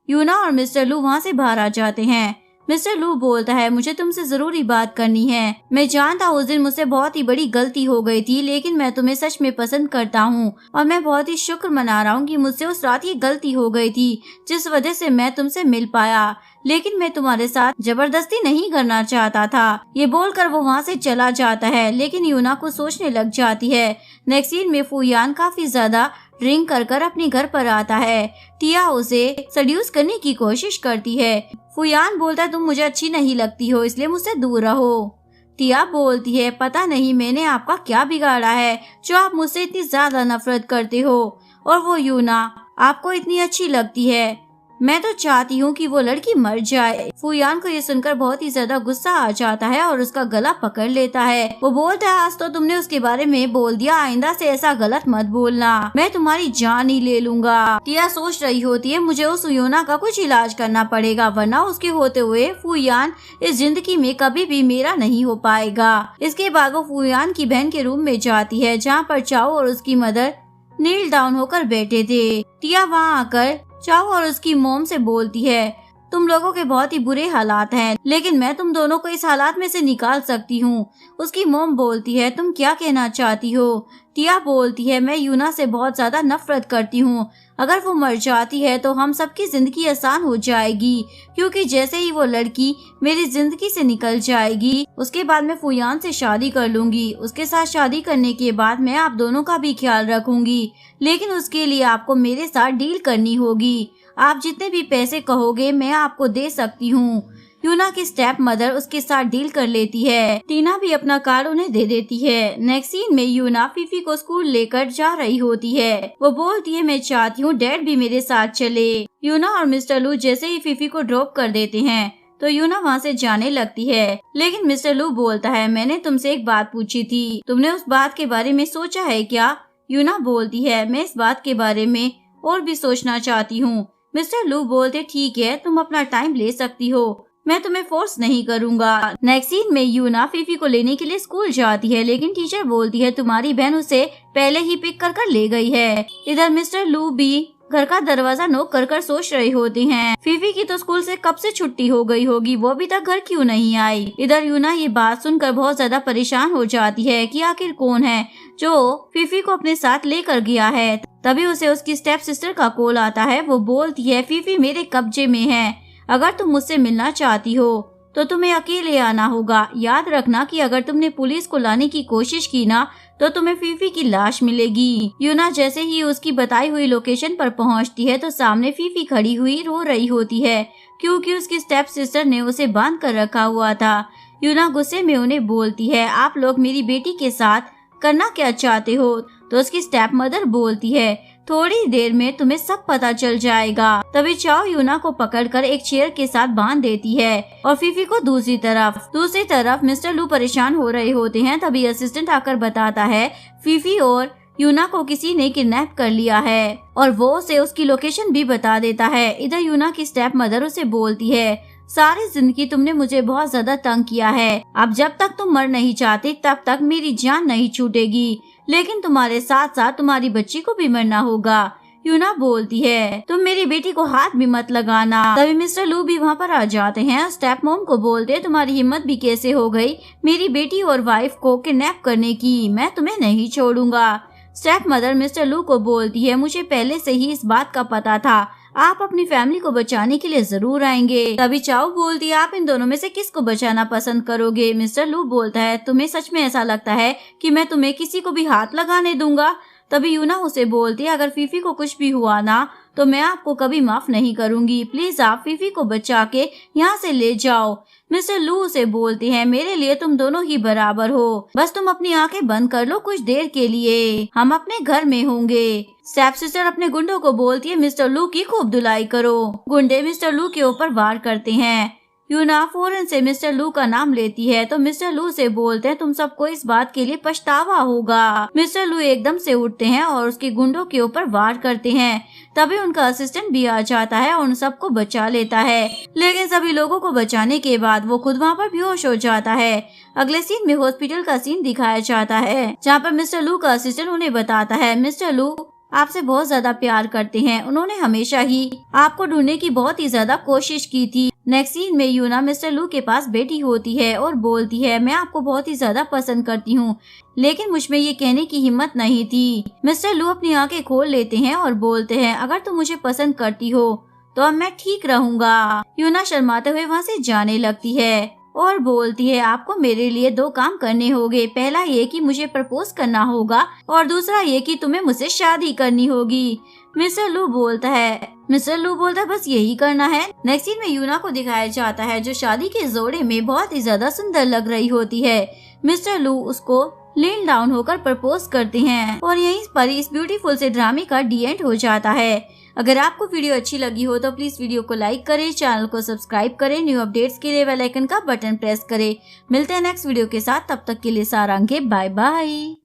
[SPEAKER 1] यूना और मिस्टर लू वहाँ से बाहर आ जाते हैं। मिस्टर लू बोलता है मुझे तुमसे जरूरी बात करनी है। मैं जानता हूँ उस दिन मुझसे बहुत ही बड़ी गलती हो गई थी, लेकिन मैं तुम्हें सच में पसंद करता हूँ और मैं बहुत ही शुक्र मना रहा हूँ कि मुझसे उस रात ये गलती हो गई थी जिस वजह से मैं तुमसे मिल पाया, लेकिन मैं तुम्हारे साथ जबरदस्ती नहीं करना चाहता था। ये बोलकर वो वहाँ से चला जाता है, लेकिन यूना को सोचने लग जाती है। नेक्स्ट सीन में फुयान काफी ज्यादा ड्रिंक कर अपने घर पर आता है। टिया उसे सड्यूस करने की कोशिश करती है। फुयान बोलता है तुम मुझे अच्छी नहीं लगती हो इसलिए मुझसे दूर रहो। टिया बोलती है पता नहीं मैंने आपका क्या बिगाड़ा है जो आप मुझसे इतनी ज्यादा नफरत करते हो और वो यूना आपको इतनी अच्छी लगती है। मैं तो चाहती हूँ कि वो लड़की मर जाए। फुयान को ये सुनकर बहुत ही ज्यादा गुस्सा आ जाता है और उसका गला पकड़ लेता है। वो बोलता है आज तो तुमने उसके बारे में बोल दिया, आइंदा से ऐसा गलत मत बोलना, मैं तुम्हारी जान ही ले लूंगा। टिया सोच रही होती है मुझे उस यूना का कुछ इलाज करना पड़ेगा वरना उसके होते हुए फुयान इस जिंदगी में कभी भी मेरा नहीं हो पाएगा। इसके बाद वो फुयान की बहन के रूम में जाती है जहाँ पर चाओ और उसकी मदर नील डाउन होकर बैठे थे। टिया वहाँ आकर चाओ और उसकी मोम से बोलती है तुम लोगों के बहुत ही बुरे हालात हैं, लेकिन मैं तुम दोनों को इस हालात में से निकाल सकती हूँ। उसकी मोम बोलती है तुम क्या कहना चाहती हो। टिया बोलती है मैं यूना से बहुत ज्यादा नफरत करती हूँ, अगर वो मर जाती है तो हम सबकी जिंदगी आसान हो जाएगी, क्योंकि जैसे ही वो लड़की मेरी जिंदगी से निकल जाएगी उसके बाद मैं फुयान से शादी कर लूंगी। उसके साथ शादी करने के बाद मैं आप दोनों का भी ख्याल रखूंगी, लेकिन उसके लिए आपको मेरे साथ डील करनी होगी। आप जितने भी पैसे कहोगे मैं आपको दे सकती हूँ। यूना की स्टेप मदर उसके साथ डील कर लेती है। टीना भी अपना कार्ड उन्हें दे देती है। नेक्स्ट सीन में यूना फीफी को स्कूल लेकर जा रही होती है। वो बोलती है मैं चाहती हूँ डैड भी मेरे साथ चले। यूना और मिस्टर लू जैसे ही फीफी को ड्रॉप कर देते हैं तो यूना वहाँ से जाने लगती है, लेकिन मिस्टर लू बोलता है मैंने तुमसे एक बात पूछी थी, तुमने उस बात के बारे में सोचा है क्या। यूना बोलती है मैं इस बात के बारे में और भी सोचना चाहती हूँ। मिस्टर लू बोलते ठीक है तुम अपना टाइम ले सकती हो, मैं तुम्हें फोर्स नहीं करूँगा। नेक्स्ट सीन में यूना फीफी को लेने के लिए स्कूल जाती है, लेकिन टीचर बोलती है तुम्हारी बहन उसे पहले ही पिक कर ले गई है। इधर मिस्टर लू भी घर का दरवाजा नोक कर कर सोच रहे होते हैं फीफी की तो स्कूल से कब से छुट्टी हो गई होगी, वो अभी तक घर क्यों नहीं आई। इधर यूना ये बात सुनकर बहुत ज्यादा परेशान हो जाती है कि आखिर कौन है जो फीफी को अपने साथ लेकर गया है। तभी उसे उसकी स्टेप सिस्टर का कॉल आता है। वो बोलती है फीफी मेरे कब्जे में है, अगर तुम मुझसे मिलना चाहती हो तो तुम्हें अकेले आना होगा। याद रखना कि अगर तुमने पुलिस को लाने की कोशिश की ना तो तुम्हें फीफी की लाश मिलेगी। यूना जैसे ही उसकी बताई हुई लोकेशन पर पहुंचती है तो सामने फीफी खड़ी हुई रो रही होती है क्योंकि उसकी स्टेप सिस्टर ने उसे बांध कर रखा हुआ था। यूना गुस्से में उन्हें बोलती है आप लोग मेरी बेटी के साथ करना क्या चाहते हो। तो उसकी स्टेप मदर बोलती है थोड़ी देर में तुम्हें सब पता चल जाएगा। तभी चाओ यूना को पकड़कर एक चेयर के साथ बांध देती है और फीफी को दूसरी तरफ मिस्टर लू परेशान हो रहे होते हैं। तभी असिस्टेंट आकर बताता है फीफी और यूना को किसी ने किडनैप कर लिया है और वो उसे उसकी लोकेशन भी बता देता है। इधर यूना की स्टेप मदर उसे बोलती है सारी जिंदगी तुमने मुझे बहुत ज्यादा तंग किया है, अब जब तक तुम मर नहीं चाहते तब तक मेरी जान नहीं छूटेगी, लेकिन तुम्हारे साथ साथ तुम्हारी बच्ची को भी मरना होगा। यूना बोलती है तुम मेरी बेटी को हाथ भी मत लगाना। तभी मिस्टर लू भी वहाँ पर आ जाते हैं। स्टेप मॉम को बोलते तुम्हारी हिम्मत भी कैसे हो गई मेरी बेटी और वाइफ को किडनैप करने की, मैं तुम्हें नहीं छोड़ूंगा। स्टेप मदर मिस्टर लू को बोलती है मुझे पहले से ही इस बात का पता था, आप अपनी फैमिली को बचाने के लिए जरूर आएंगे। तभी चाओ बोलती है आप इन दोनों में से किसको बचाना पसंद करोगे। मिस्टर लू बोलता है तुम्हें सच में ऐसा लगता है कि मैं तुम्हें किसी को भी हाथ लगाने दूंगा। तभी यूना उसे बोलती है अगर फीफी को कुछ भी हुआ ना तो मैं आपको कभी माफ नहीं करूंगी, प्लीज आप फीफी को बचा के यहाँ से ले जाओ। मिस्टर लू उसे बोलते हैं मेरे लिए तुम दोनों ही बराबर हो, बस तुम अपनी आंखें बंद कर लो कुछ देर के लिए, हम अपने घर में होंगे। स्टेप सिस्टर अपने गुंडों को बोलती है मिस्टर लू की खूब धुलाई करो। गुंडे मिस्टर लू के ऊपर वार करते हैं। यूना फौरन से मिस्टर लू का नाम लेती है तो मिस्टर लू से बोलते हैं तुम सबको इस बात के लिए पछतावा होगा। मिस्टर लू एकदम से उठते हैं और उसके गुंडों के ऊपर वार करते हैं। तभी उनका असिस्टेंट भी आ जाता है और उन सबको बचा लेता है, लेकिन सभी लोगों को बचाने के बाद वो खुद वहाँ पर बेहोश हो जाता है। अगले सीन में हॉस्पिटल का सीन दिखाया जाता है जहाँ पर मिस्टर लू का असिस्टेंट उन्हें बताता है मिस्टर लू आपसे बहुत ज्यादा प्यार करते हैं, उन्होंने हमेशा ही आपको ढूंढने की बहुत ही ज्यादा कोशिश की थी। नेक्स्ट सीन में यूना मिस्टर लू के पास बैठी होती है और बोलती है मैं आपको बहुत ही ज्यादा पसंद करती हूँ, लेकिन मुझ में ये कहने की हिम्मत नहीं थी। मिस्टर लू अपनी आंखें खोल लेते हैं और बोलते हैं अगर तुम मुझे पसंद करती हो तो अब मैं ठीक रहूंगा। यूना शर्माते हुए वहाँ से जाने लगती है और बोलती है आपको मेरे लिए 2 काम करने होंगे, पहला ये कि मुझे प्रपोज करना होगा और दूसरा ये कि तुम्हें मुझसे शादी करनी होगी। मिस्टर लू बोलता है बस यही करना है। नेक्स्ट सीन में यूना को दिखाया जाता है जो शादी के जोड़े में बहुत ही ज्यादा सुंदर लग रही होती है। मिस्टर लू उसको लीन डाउन होकर प्रपोज करते हैं और यहीं पर इस ब्यूटीफुल से ड्रामे का डी एंड हो जाता है। अगर आपको वीडियो अच्छी लगी हो तो प्लीज वीडियो को लाइक करें, चैनल को सब्सक्राइब करें, न्यू अपडेट्स के लिए बेल आइकन का बटन प्रेस करें। मिलते हैं नेक्स्ट वीडियो के साथ, तब तक के लिए सारांगे बाय बाय।